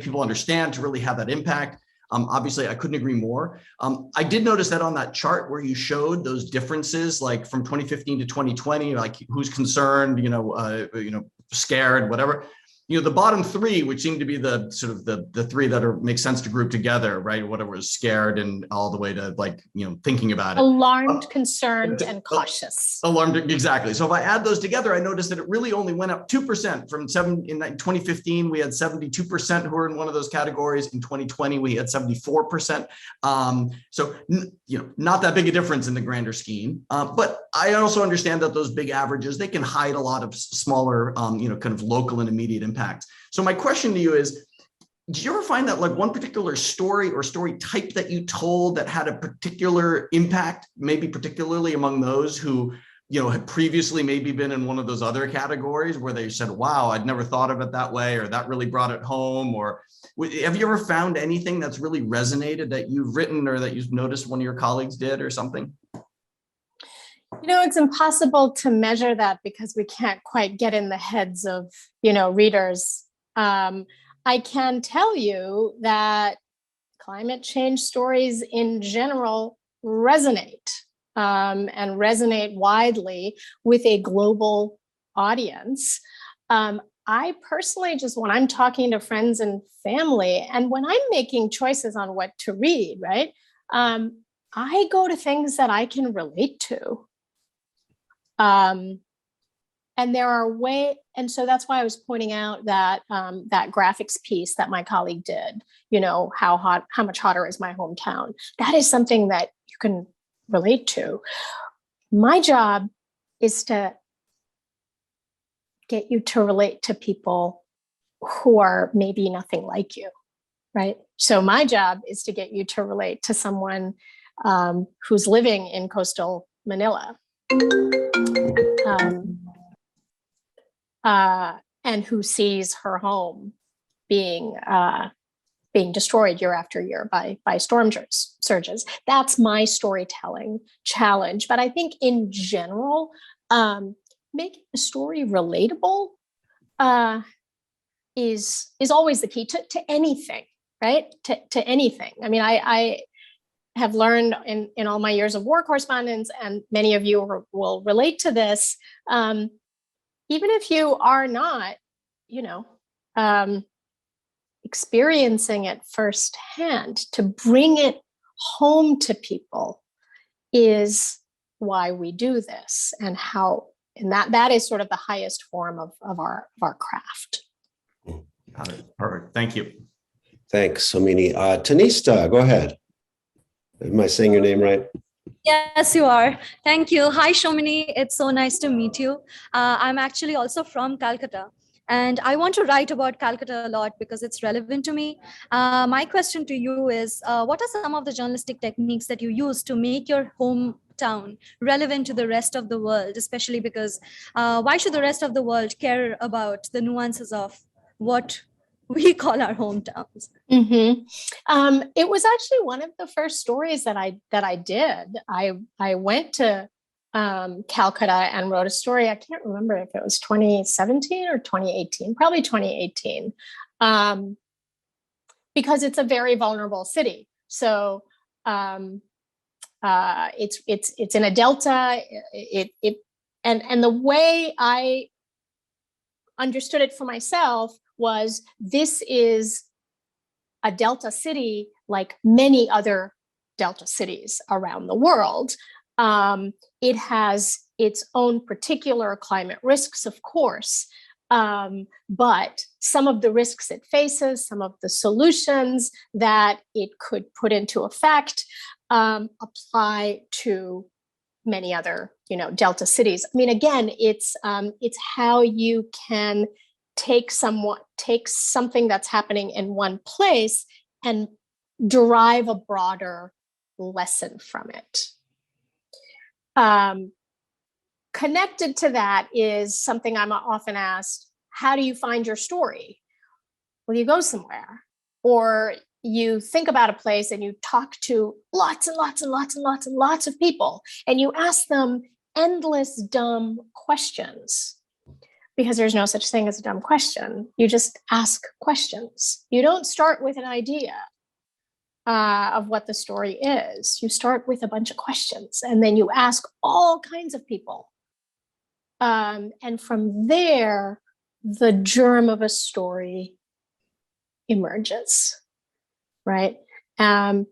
people understand, to really have that impact. Obviously, I couldn't agree more. I did notice that on that chart where you showed those differences, like from 2015 to 2020, like who's concerned, scared, whatever. The bottom three, which seem to be the sort of the three that make sense to group together, right? Whatever is scared and all the way to thinking about it. Alarmed, concerned, and cautious. Alarmed, exactly. So if I add those together, I noticed that it really only went up 2% from in 2015. We had 72% who were in one of those categories. In 2020, we had 74%. So not that big a difference in the grander scheme. But I also understand that those big averages, they can hide a lot of smaller, kind of local and immediate impacts. So my question to you is, did you ever find that like one particular story or story type that you told that had a particular impact, maybe particularly among those who, had previously maybe been in one of those other categories where they said, wow, I'd never thought of it that way, or that really brought it home? Or have you ever found anything that's really resonated that you've written or that you've noticed one of your colleagues did or something? It's impossible to measure that because we can't quite get in the heads of, readers. I can tell you that climate change stories in general resonate and resonate widely with a global audience. I personally, just when I'm talking to friends and family, and when I'm making choices on what to read, right, I go to things that I can relate to. And there are and so that's why I was pointing out that that graphics piece that my colleague did, how much hotter is my hometown? That is something that you can relate to. My job is to get you to relate to people who are maybe nothing like you, right? So my job is to get you to relate to someone who's living in coastal Manila. And who sees her home being destroyed year after year by storm surges. That's my storytelling challenge. But I think in general, making a story relatable is always the key to anything, right? To anything. I mean, I have learned in all my years of war correspondence, and many of you will relate to this, even if you are not, experiencing it firsthand, to bring it home to people is why we do this, and that is sort of the highest form of our craft. Got it. Perfect. Thank you. Thanks, Somini. Tanista, go ahead. Am I saying your name right? Yes, you are. Thank you. Hi, Somini. It's so nice to meet you. I'm actually also from Calcutta, and I want to write about Calcutta a lot because it's relevant to me. My question to you is, what are some of the journalistic techniques that you use to make your hometown relevant to the rest of the world, especially because why should the rest of the world care about the nuances of what we call our hometowns? Mm-hmm. It was actually one of the first stories that I did. I went to Calcutta and wrote a story. I can't remember if it was 2017 or 2018, probably 2018, because it's a very vulnerable city. So It's in a delta. And the way I understood it for myself was, this is a delta city like many other delta cities around the world. It has its own particular climate risks, of course, but some of the risks it faces, some of the solutions that it could put into effect, apply to many other, delta cities. I mean, again, it's how you can take something that's happening in one place and derive a broader lesson from it. Connected to that is something I'm often asked: how do you find your story? Well, you go somewhere, or you think about a place and you talk to lots and lots and lots and lots and lots of people, and you ask them endless dumb questions, because there's no such thing as a dumb question. You just ask questions. You don't start with an idea of what the story is. You start with a bunch of questions, and then you ask all kinds of people. And from there, the germ of a story emerges, right? And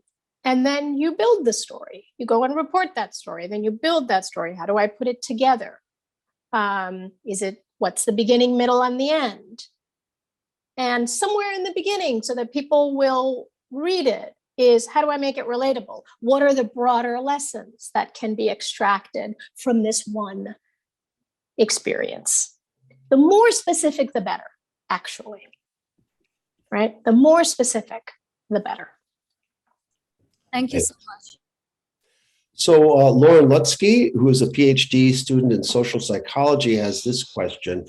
then you build the story. You go and report that story. Then you build that story. How do I put it together? What's the beginning, middle, and the end? And somewhere in the beginning, so that people will read it, is, how do I make it relatable? What are the broader lessons that can be extracted from this one experience? The more specific, the better, actually, right? The more specific, the better. Thank you so much. So Lauren Lutsky, who is a PhD student in social psychology, has this question.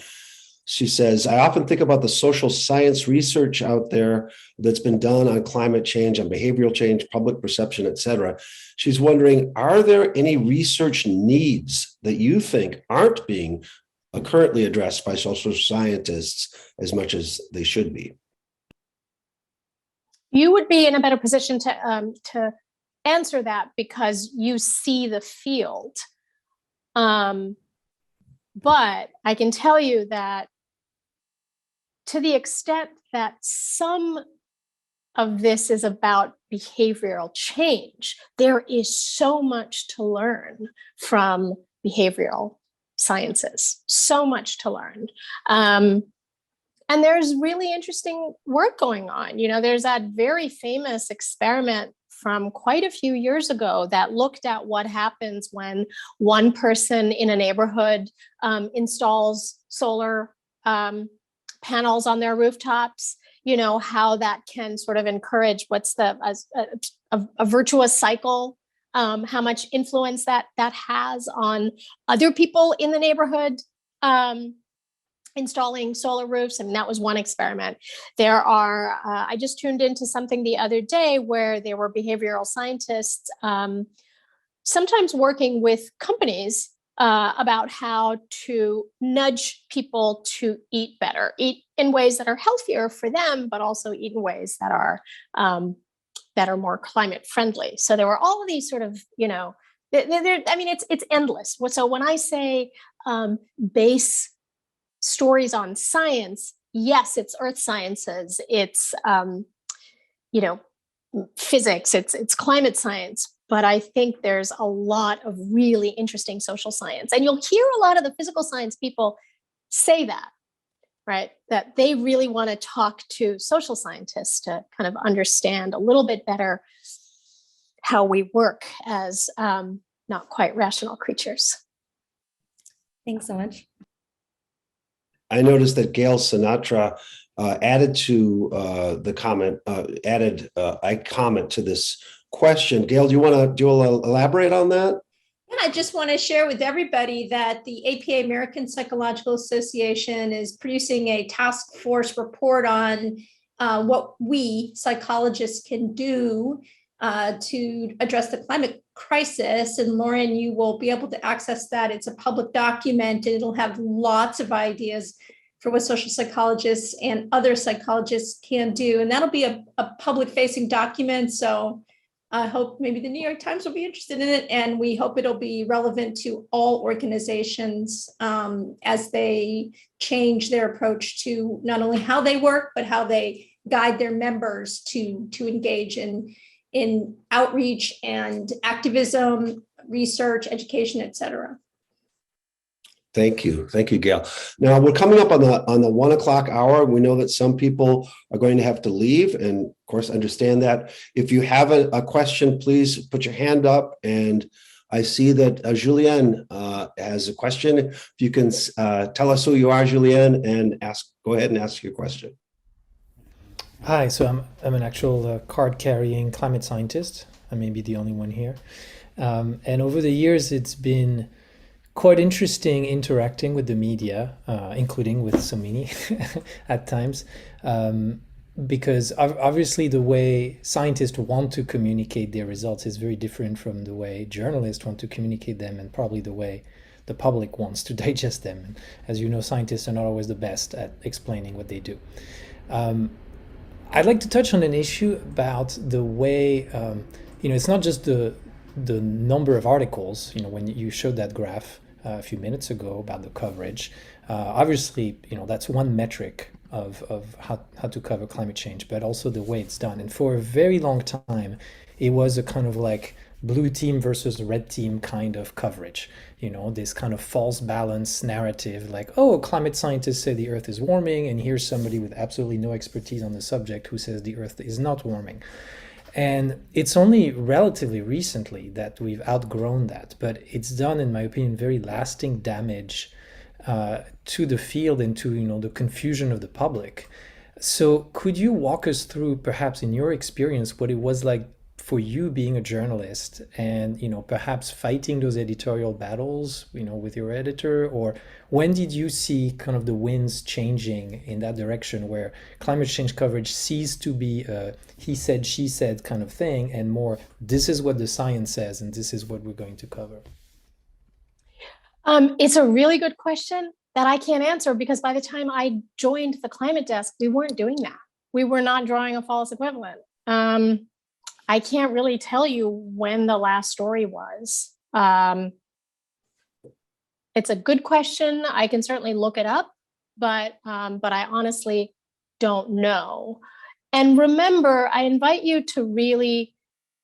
She says, I often think about the social science research out there that's been done on climate change, on behavioral change, public perception, et cetera. She's wondering, are there any research needs that you think aren't being currently addressed by social scientists as much as they should be? You would be in a better position to answer that, because you see the field. But I can tell you that, to the extent that some of this is about behavioral change, there is so much to learn from behavioral sciences, so much to learn. And there's really interesting work going on. There's that very famous experiment from quite a few years ago that looked at what happens when one person in a neighborhood installs solar panels on their rooftops, how that can sort of encourage a virtuous cycle, how much influence that has on other people in the neighborhood installing solar roofs. And that was one experiment. There are, I just tuned into something the other day where there were behavioral scientists sometimes working with companies about how to nudge people to eat better, eat in ways that are healthier for them, but also eat in ways that are more climate friendly. So there were all of these sort of, it's endless. So when I say base stories on science, yes, it's earth sciences, it's physics, it's climate science. But I think there's a lot of really interesting social science. And you'll hear a lot of the physical science people say that, right? That they really want to talk to social scientists to kind of understand a little bit better how we work as not quite rational creatures. Thanks so much. I noticed that Gail Sinatra added to the comment, a comment to this question. Gail, do you want to elaborate on that? Yeah, I just want to share with everybody that the APA, American Psychological Association, is producing a task force report on what we psychologists can do to address the climate crisis. And Lauren, you will be able to access that. It's a public document, and it'll have lots of ideas for what social psychologists and other psychologists can do. And that'll be a public facing document. So I hope maybe the New York Times will be interested in it, and we hope it'll be relevant to all organizations as they change their approach to not only how they work, but how they guide their members to engage in outreach and activism, research, education, et cetera. Thank you, Gail. Now we're coming up on the 1 o'clock hour. We know that some people are going to have to leave, and of course understand that. If you have a question, please put your hand up. And I see that Julianne has a question. If you can tell us who you are, Julianne, and go ahead and ask your question. Hi, so I'm an actual card-carrying climate scientist. I may be the only one here. And over the years, it's been quite interesting interacting with the media, including with Somini at times, because obviously the way scientists want to communicate their results is very different from the way journalists want to communicate them, and probably the way the public wants to digest them. And as you know, scientists are not always the best at explaining what they do. I'd like to touch on an issue about the way, it's not just the number of articles, when you showed that graph a few minutes ago about the coverage. Obviously, that's one metric of how to cover climate change, but also the way it's done. And for a very long time, it was a kind of like blue team versus red team kind of coverage. This kind of false balance narrative, like, oh, climate scientists say the Earth is warming, and here's somebody with absolutely no expertise on the subject who says the Earth is not warming. And it's only relatively recently that we've outgrown that, but it's done, in my opinion, very lasting damage to the field and to the confusion of the public. So could you walk us through, perhaps in your experience, what it was like for you being a journalist and perhaps fighting those editorial battles with your editor? Or when did you see kind of the winds changing in that direction, where climate change coverage ceased to be a he said, she said kind of thing, and more, this is what the science says and this is what we're going to cover? It's a really good question that I can't answer, because by the time I joined the climate desk, we weren't doing that. We were not drawing a false equivalent. I can't really tell you when the last story was. It's a good question. I can certainly look it up, but I honestly don't know. And remember, I invite you to really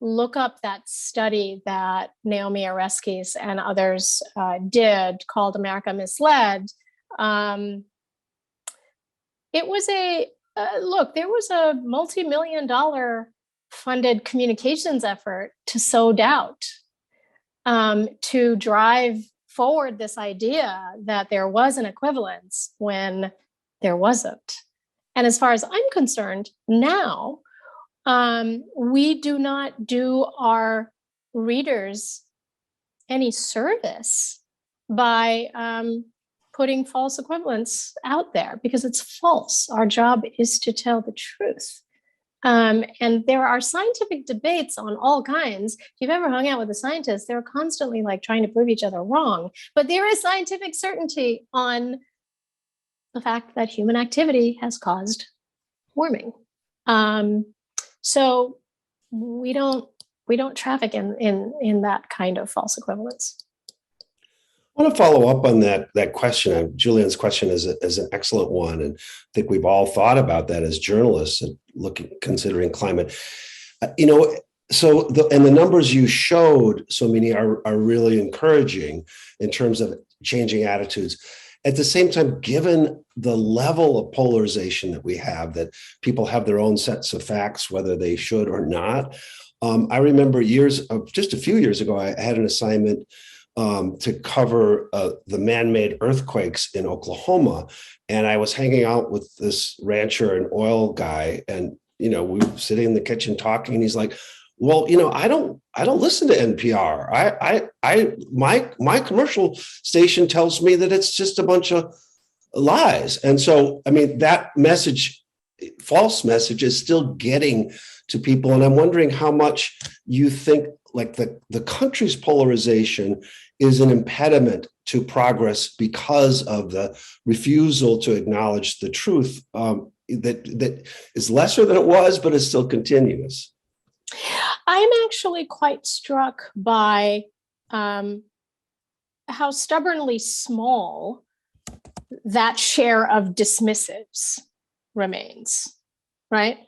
look up that study that Naomi Oreskes and others did called America Misled. It was there was a multi-million-dollar funded communications effort to sow doubt, to drive forward this idea that there was an equivalence when there wasn't. And as far as I'm concerned, now we do not do our readers any service by putting false equivalents out there, because it's false. Our job is to tell the truth. And there are scientific debates on all kinds. If you've ever hung out with a scientist, they're constantly like trying to prove each other wrong. But there is scientific certainty on the fact that human activity has caused warming. So we don't traffic in that kind of false equivalence. I want to follow up on that question. Julian's question is an excellent one, and I think we've all thought about that as journalists and considering climate. So the numbers you showed, Somini, are really encouraging in terms of changing attitudes. At the same time, given the level of polarization that we have, that people have their own sets of facts, whether they should or not. I remember just a few years ago, I had an assignment to cover the man-made earthquakes in Oklahoma. And I was hanging out with this rancher and oil guy, and we were sitting in the kitchen talking, and he's like, well, I don't listen to NPR. My commercial station tells me that it's just a bunch of lies. And so, that message, false message, is still getting to people. And I'm wondering how much you think like the country's polarization is an impediment to progress because of the refusal to acknowledge the truth that is lesser than it was, but is still continuous. I'm actually quite struck by how stubbornly small that share of dismissives remains, right?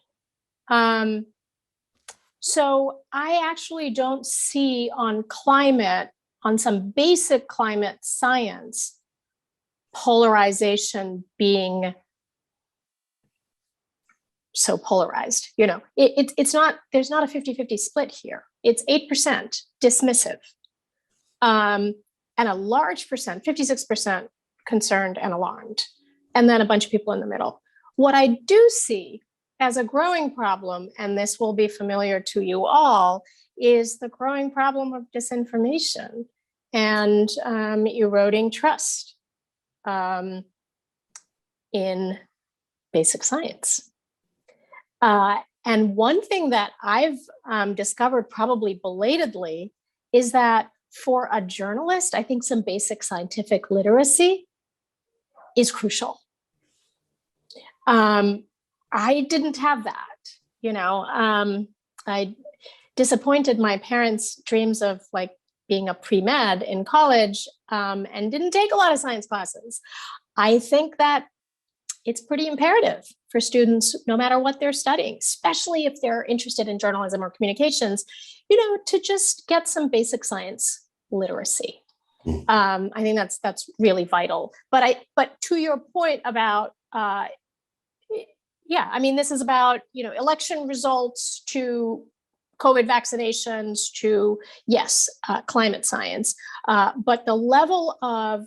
So I actually don't see on climate, on some basic climate science, polarization being so polarized. You know, it's not, there's not a 50-50 split here. It's 8% dismissive. And a large percent, 56% concerned and alarmed, and then a bunch of people in the middle. What I do see as a growing problem, and this will be familiar to you all, is the growing problem of disinformation and eroding trust in basic science. And one thing that I've discovered, probably belatedly, is that for a journalist, I think some basic scientific literacy is crucial. I didn't have that, you know. I disappointed my parents' dreams of like being a pre-med in college, and didn't take a lot of science classes. I think that it's pretty imperative for students, no matter what they're studying, especially if they're interested in journalism or communications, you know, to just get some basic science literacy. I think that's really vital. But to your point about, yeah, I mean, this is about, you know, election results to COVID vaccinations to, yes, climate science, but the level of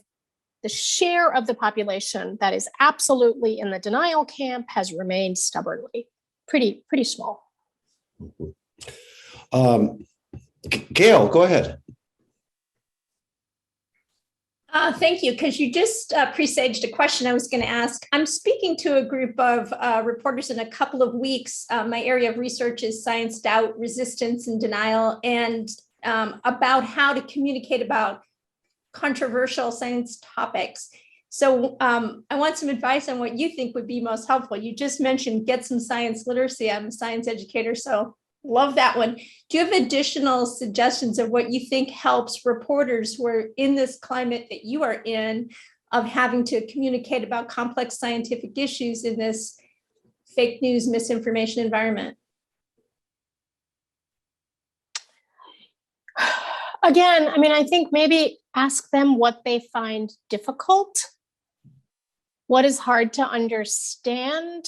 the share of the population that is absolutely in the denial camp has remained stubbornly pretty small. Gail, go ahead. Thank you, because you just presaged a question I was going to ask. I'm speaking to a group of reporters in a couple of weeks. My area of research is science doubt, resistance, and denial, and about how to communicate about controversial science topics. So I want some advice on what you think would be most helpful. You just mentioned get some science literacy. I'm a science educator, so love that one. Do you have additional suggestions of what you think helps reporters who are in this climate that you are in, of having to communicate about complex scientific issues in this fake news, misinformation environment? Again, I mean, I think maybe ask them what they find difficult, what is hard to understand,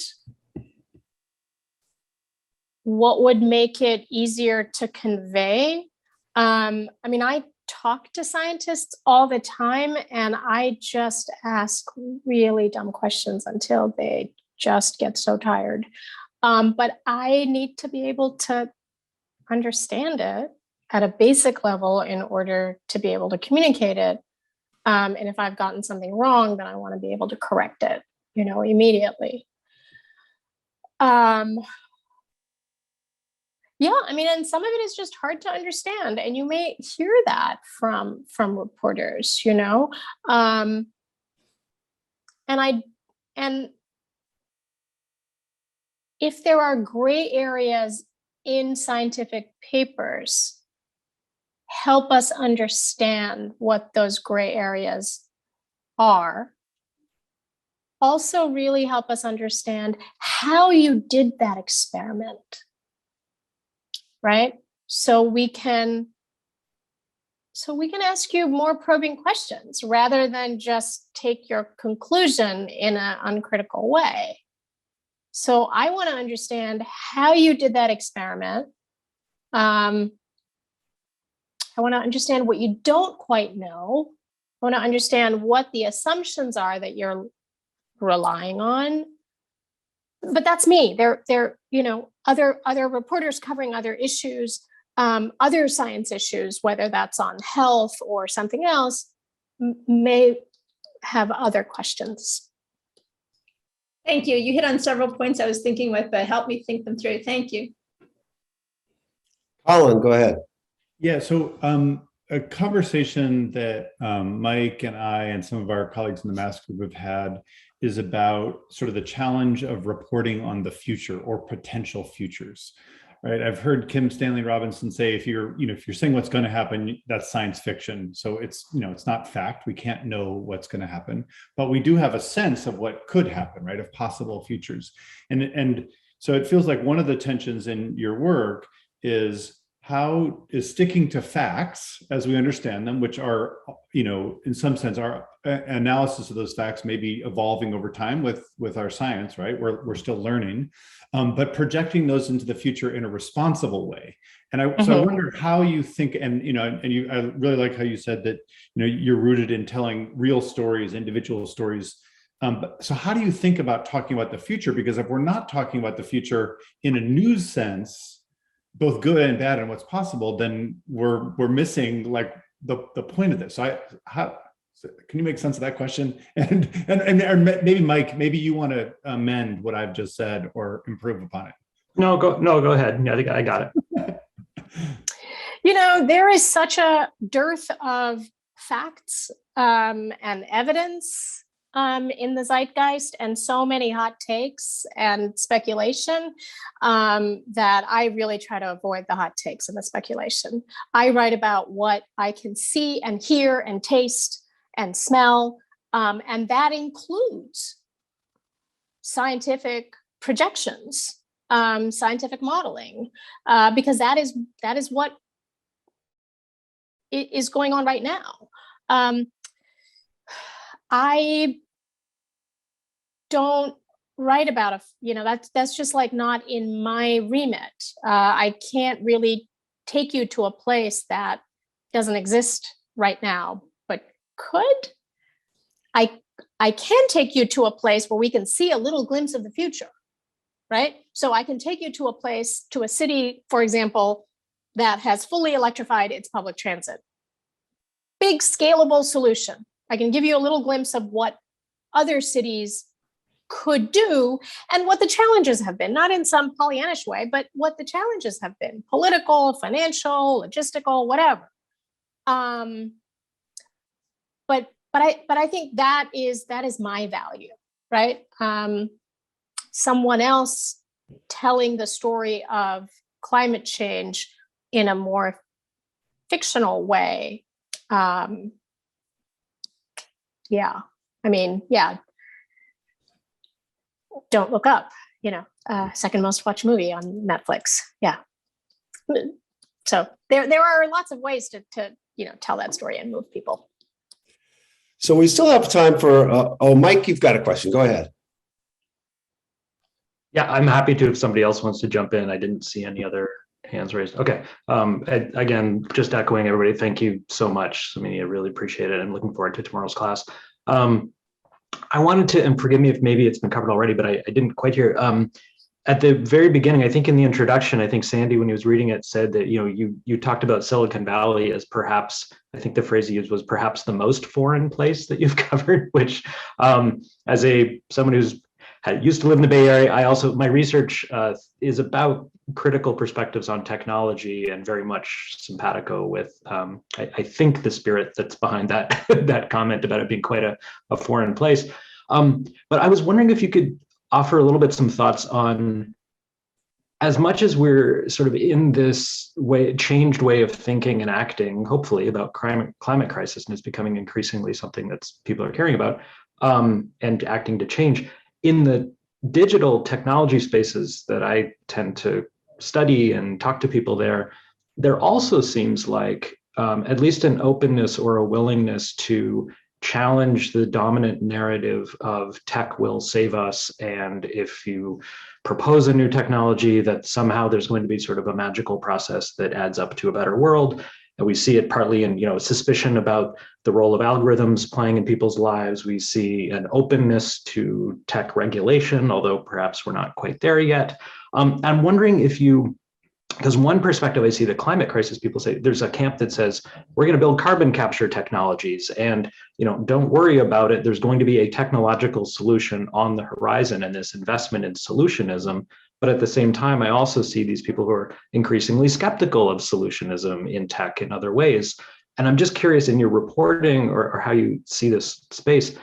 what would make it easier to convey. I mean, I talk to scientists all the time, and I just ask really dumb questions until they just get so tired. But I need to be able to understand it at a basic level in order to be able to communicate it. And if I've gotten something wrong, then I want to be able to correct it, you know, immediately. Yeah, I mean, and some of it is just hard to understand, and you may hear that from reporters, you know. And if there are gray areas in scientific papers, help us understand what those gray areas are. Also, really help us understand how you did that experiment. Right? So we can ask you more probing questions rather than just take your conclusion in an uncritical way. So I want to understand how you did that experiment. I want to understand what you don't quite know. I want to understand what the assumptions are that you're relying on. But that's me. They're you know, other reporters covering other issues, other science issues, whether that's on health or something else, may have other questions. Thank you. You hit on several points I was thinking with, but help me think them through. Thank you. Colin, go ahead. Yeah, so a conversation that Mike and I and some of our colleagues in the MASS group have had is about sort of the challenge of reporting on the future or potential futures. right? I've heard Kim Stanley Robinson say, if you're saying what's going to happen, that's science fiction. So it's not fact. We can't know what's going to happen, but we do have a sense of what could happen, right? Of possible futures. And so it feels like one of the tensions in your work is how is sticking to facts as we understand them, which are, in some sense, our analysis of those facts may be evolving over time with our science, right? We're still learning, but projecting those into the future in a responsible way. And so I wonder how you think, I really like how you said that, you're rooted in telling real stories, individual stories. So how do you think about talking about the future? Because if we're not talking about the future in a news sense, both good and bad and what's possible, then we're missing like the point of this. So can you make sense of that question? And maybe Mike, maybe you want to amend what I've just said or improve upon it. No, go ahead. I think I got it. There is such a dearth of facts and evidence in the zeitgeist, and so many hot takes and speculation that I really try to avoid the hot takes and the speculation. I write about what I can see and hear and taste and smell, and that includes scientific projections, scientific modeling, because that is what is going on right now. I don't write about that's just like not in my remit. I can't really take you to a place that doesn't exist right now, but could I can take you to a place where we can see a little glimpse of the future, right? So I can take you to a place, to a city, for example, that has fully electrified its public transit. Big scalable solution. I can give you a little glimpse of what other cities could do and what the challenges have been, not in some Pollyannish way, but what the challenges have been, political, financial, logistical, whatever. But I think that is my value, right? Someone else telling the story of climate change in a more fictional way. Don't Look Up, second most watched movie on Netflix. Yeah. So there are lots of ways to tell that story and move people. So we still have time for, Mike, you've got a question. Go ahead. Yeah, I'm happy to if somebody else wants to jump in. I didn't see any other hands raised. Okay. Again, just echoing everybody, thank you so much, Somini. I really appreciate it. I'm looking forward to tomorrow's class. I wanted to, and forgive me if maybe it's been covered already, but I didn't quite hear. At the very beginning, I think in the introduction, I think Sandy, when he was reading it, said that you talked about Silicon Valley as perhaps, I think the phrase he used was perhaps the most foreign place that you've covered, which as someone who's used to live in the Bay Area, my research is about critical perspectives on technology and very much simpatico with, I think, the spirit that's behind that that comment about it being quite a foreign place. But I was wondering if you could offer a little bit some thoughts on, as much as we're sort of in this changed way of thinking and acting, hopefully, about climate crisis, and it's becoming increasingly something that people are caring about, and acting to change. In the digital technology spaces that I tend to study and talk to people there also seems like at least an openness or a willingness to challenge the dominant narrative of tech will save us. And if you propose a new technology, that somehow there's going to be sort of a magical process that adds up to a better world. And we see it partly in, suspicion about the role of algorithms playing in people's lives. We see an openness to tech regulation, although perhaps we're not quite there yet. I'm wondering if because one perspective I see the climate crisis, people say there's a camp that says we're going to build carbon capture technologies and, don't worry about it. There's going to be a technological solution on the horizon and this investment in solutionism. But at the same time, I also see these people who are increasingly skeptical of solutionism in tech in other ways. And I'm just curious, in your reporting or how you see this space,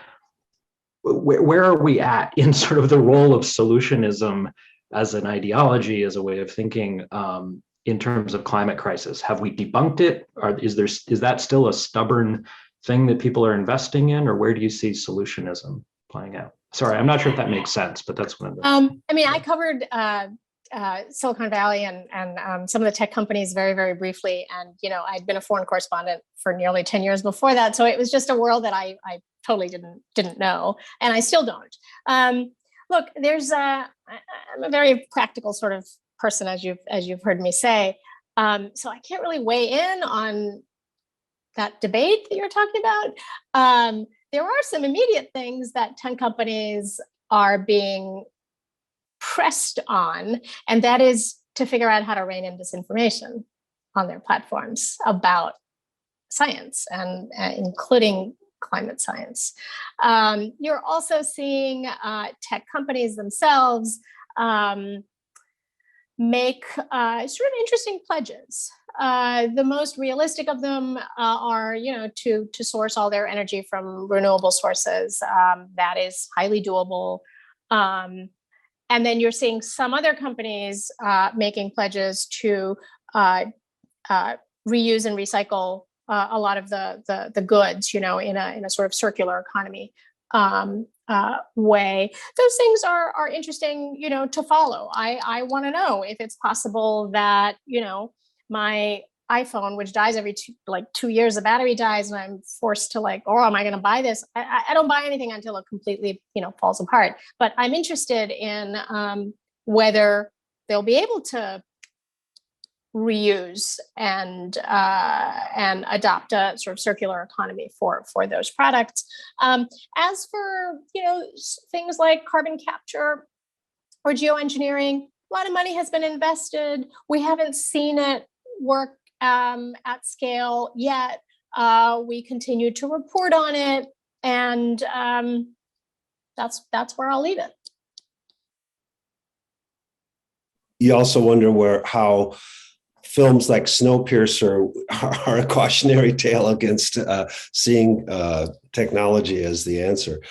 where are we at in sort of the role of solutionism as an ideology, as a way of thinking in terms of climate crisis? Have we debunked it? Or is that still a stubborn thing that people are investing in, or where do you see solutionism playing out? Sorry, I'm not sure if that makes sense, but that's one of the. I mean, I covered Silicon Valley and some of the tech companies very, very briefly. And, you know, I'd been a foreign correspondent for nearly 10 years before that. So it was just a world that I totally didn't know. And I still don't. Look, I'm a very practical sort of person, as you've heard me say. So I can't really weigh in on that debate that you're talking about. There are some immediate things that 10 companies are being pressed on, and that is to figure out how to rein in disinformation on their platforms about science and including climate science. You're also seeing tech companies themselves make sort of interesting pledges. The most realistic of them are, you know, to source all their energy from renewable sources. That is highly doable. And then you're seeing some other companies making pledges to reuse and recycle a lot of the goods, you know, in a sort of circular economy way. Those things are interesting, you know, to follow. I want to know if it's possible that, you know, my iPhone, which dies every 2 years, the battery dies, and I'm forced to oh, am I going to buy this? I don't buy anything until it completely, you know, falls apart. But I'm interested in whether they'll be able to reuse and adopt a sort of circular economy for those products. As for, you know, things like carbon capture or geoengineering, a lot of money has been invested. We haven't seen it work at scale yet. We continue to report on it, and that's where I'll leave it. You also wonder how films like Snowpiercer are a cautionary tale against seeing technology as the answer.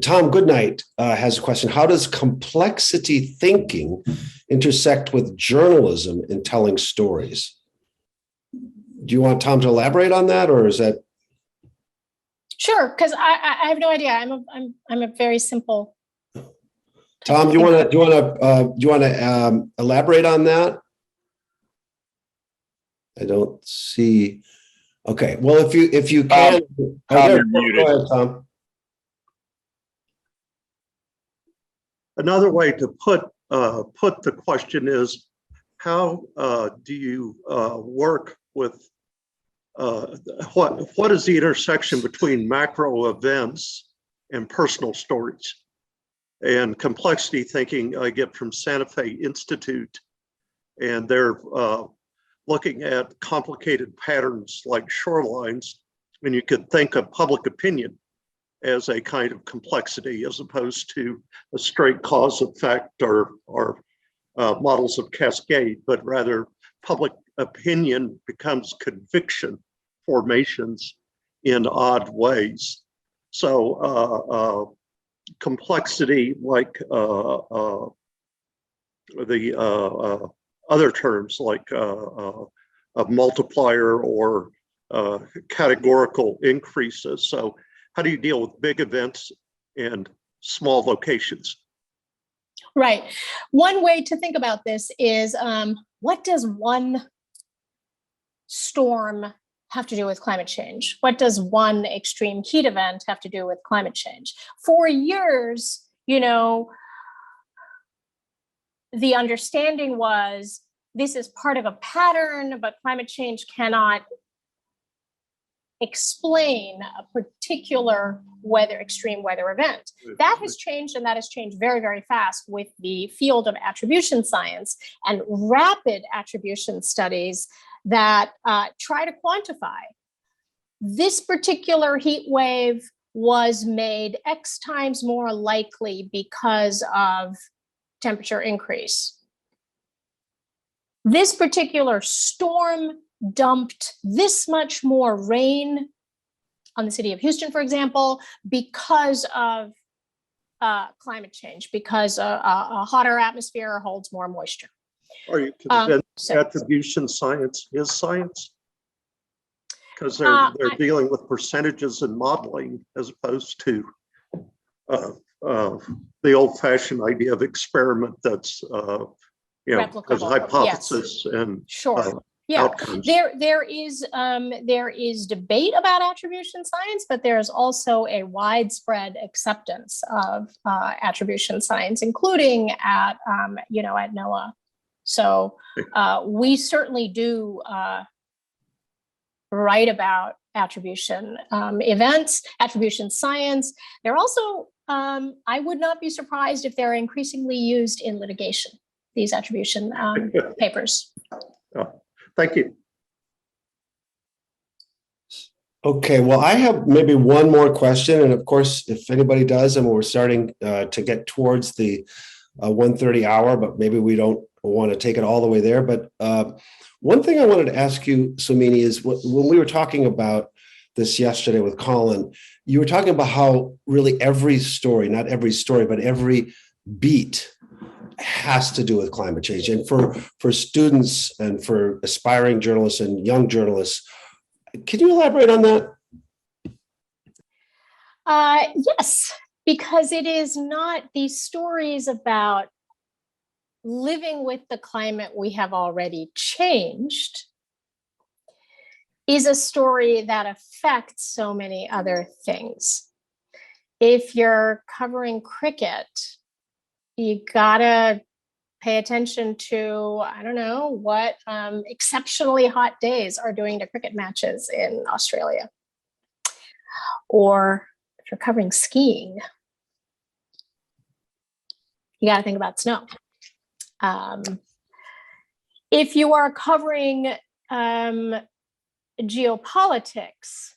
Tom Goodnight has a question. How does complexity thinking intersect with journalism in telling stories? Do you want Tom to elaborate on that, or is that? Sure, because I have no idea. I'm a very simple. Tom, do you want to elaborate on that? I don't see. Okay. Well, if you can, Tom, you're muted. Go ahead, Tom. Another way to put the question is, how do you work with what is the intersection between macro events and personal stories? And complexity thinking I get from Santa Fe Institute, and they're looking at complicated patterns like shorelines, and you could think of public opinion as a kind of complexity as opposed to a straight cause effect or models of cascade, but rather public opinion becomes conviction formations in odd ways. So complexity, like the other terms like a multiplier or categorical increases. So how do you deal with big events and small locations? Right. One way to think about this is what does one storm have to do with climate change? What does one extreme heat event have to do with climate change? For years, you know, the understanding was this is part of a pattern, but climate change cannot explain a particular extreme weather event. That has changed, and that has changed very, very fast with the field of attribution science and rapid attribution studies that try to quantify. This particular heat wave was made X times more likely because of temperature increase. This particular storm dumped this much more rain on the city of Houston, for example, because of climate change because a hotter atmosphere holds more moisture. Are you convinced So- attribution science is science? Because they're dealing with percentages and modeling as opposed to the old-fashioned idea of experiment that's as Replicable, hypothesis and Sure. Yeah, outcomes. there is debate about attribution science, but there's also a widespread acceptance of attribution science, including at at NOAA. So we certainly do write about attribution events, attribution science. They're also, I would not be surprised if they're increasingly used in litigation, these attribution papers. Thank you. Okay, well, I have maybe one more question. And of course, if anybody does, and we're starting to get towards the 1:30 hour, but maybe we don't want to take it all the way there. But one thing I wanted to ask you, Somini, is when we were talking about this yesterday with Colin, you were talking about how really every story, not every story, but every beat has to do with climate change. And for students and for aspiring journalists and young journalists, can you elaborate on that? Yes, because it is not these stories about living with the climate we have already changed is a story that affects so many other things. If you're covering cricket, you gotta pay attention to, I don't know, what exceptionally hot days are doing to cricket matches in Australia. Or if you're covering skiing, you gotta think about snow. If you are covering geopolitics,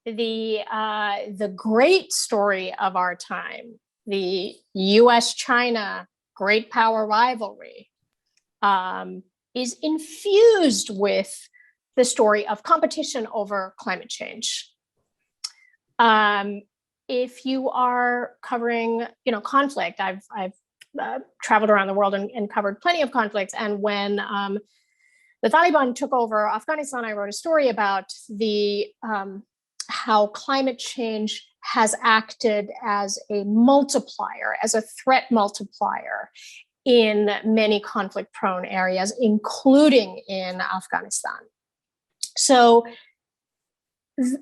the great story of our time, the US-China great power rivalry, is infused with the story of competition over climate change. If you are covering, conflict, I've traveled around the world and covered plenty of conflicts. And when the Taliban took over Afghanistan, I wrote a story about how climate change has acted as a multiplier, as a threat multiplier in many conflict-prone areas, including in Afghanistan. So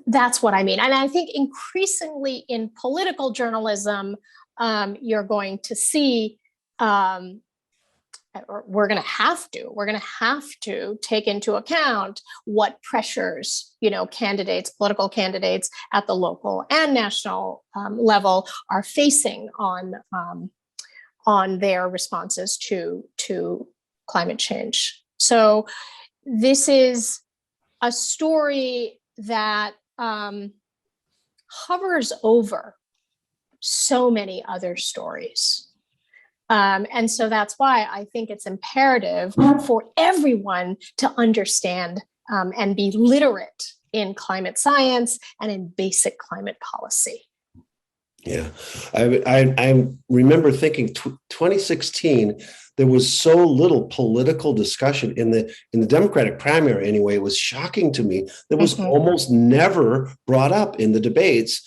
that's what I mean. And I think increasingly in political journalism, you're going to see, or we're going to have to take into account what pressures, political candidates at the local and national level are facing on their responses to climate change. So this is a story that hovers over so many other stories. And so that's why I think it's imperative for everyone to understand and be literate in climate science and in basic climate policy. Yeah, I remember thinking 2016, there was so little political discussion in the Democratic primary anyway. It was shocking to me. That was almost never brought up in the debates.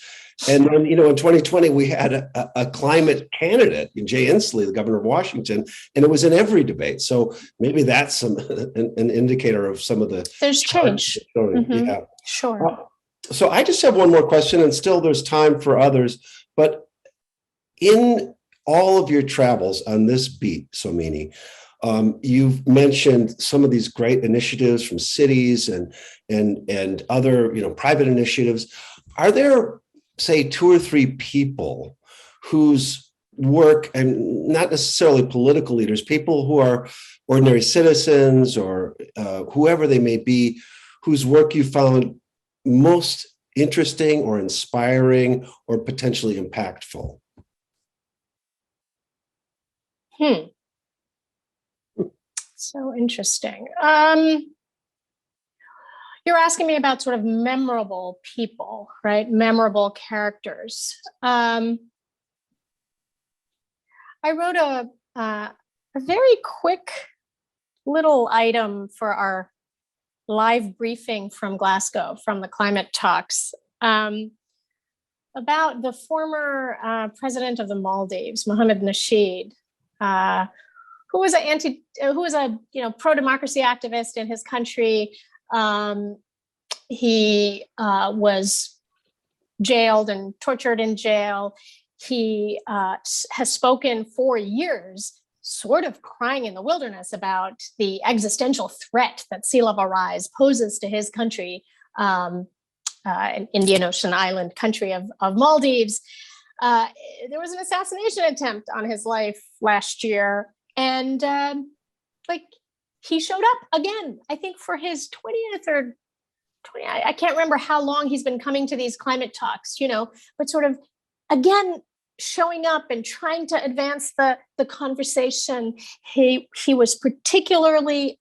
And then, in 2020, we had a climate candidate, Jay Inslee, the governor of Washington, and it was in every debate. So maybe that's an indicator of some of the— There's change. Yeah. Sure. So I just have one more question, and still there's time for others. But in all of your travels on this beat, Somini, you've mentioned some of these great initiatives from cities and other private initiatives. Are there, say, 2 or 3 people whose work, and not necessarily political leaders, people who are ordinary citizens or whoever they may be, whose work you found most interesting or inspiring or potentially impactful? So interesting. You're asking me about sort of memorable people, right? Memorable characters. I wrote a very quick little item for our live briefing from Glasgow, from the climate talks, about the former president of the Maldives, Mohammed Nasheed, who was a pro-democracy activist in his country. He was jailed and tortured in jail. He has spoken for years, sort of crying in the wilderness about the existential threat that sea level rise poses to his country, an Indian Ocean island country of Maldives. There was an assassination attempt on his life last year, and he showed up again, I think for his 20th or 20, I can't remember how long he's been coming to these climate talks, but sort of again showing up and trying to advance the conversation. He was particularly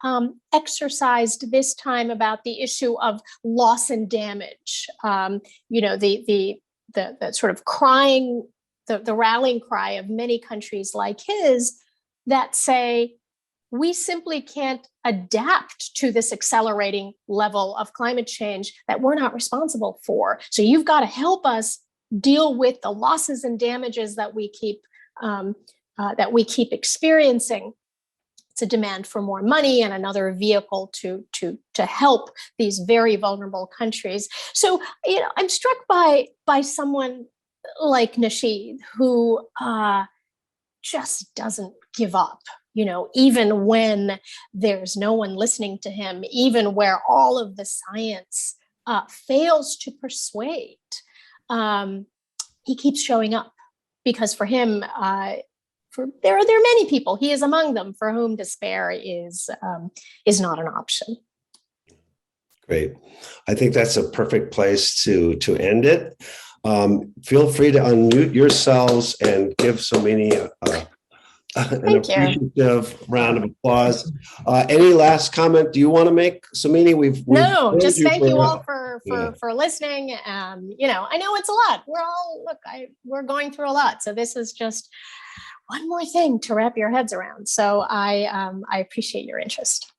exercised this time about the issue of loss and damage. The sort of crying, the rallying cry of many countries like his that say, we simply can't adapt to this accelerating level of climate change that we're not responsible for. So you've got to help us deal with the losses and damages that we keep experiencing. It's a demand for more money and another vehicle to help these very vulnerable countries. So I'm struck by someone like Nasheed, who just doesn't give up. Even when there's no one listening to him, even where all of the science fails to persuade, he keeps showing up, because for him, there are many people, he is among them, for whom despair is not an option. Great. I think that's a perfect place to end it. Feel free to unmute yourselves and give Somini an appreciative round of applause. Any last comment do you want to make, Somini? No, just thank you all for listening. I know it's a lot. We're going through a lot. So this is just one more thing to wrap your heads around. So I appreciate your interest.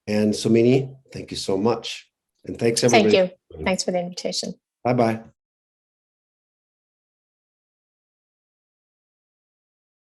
And Somini, thank you so much. And thanks everybody. Thank you. Thanks for the invitation. Bye-bye.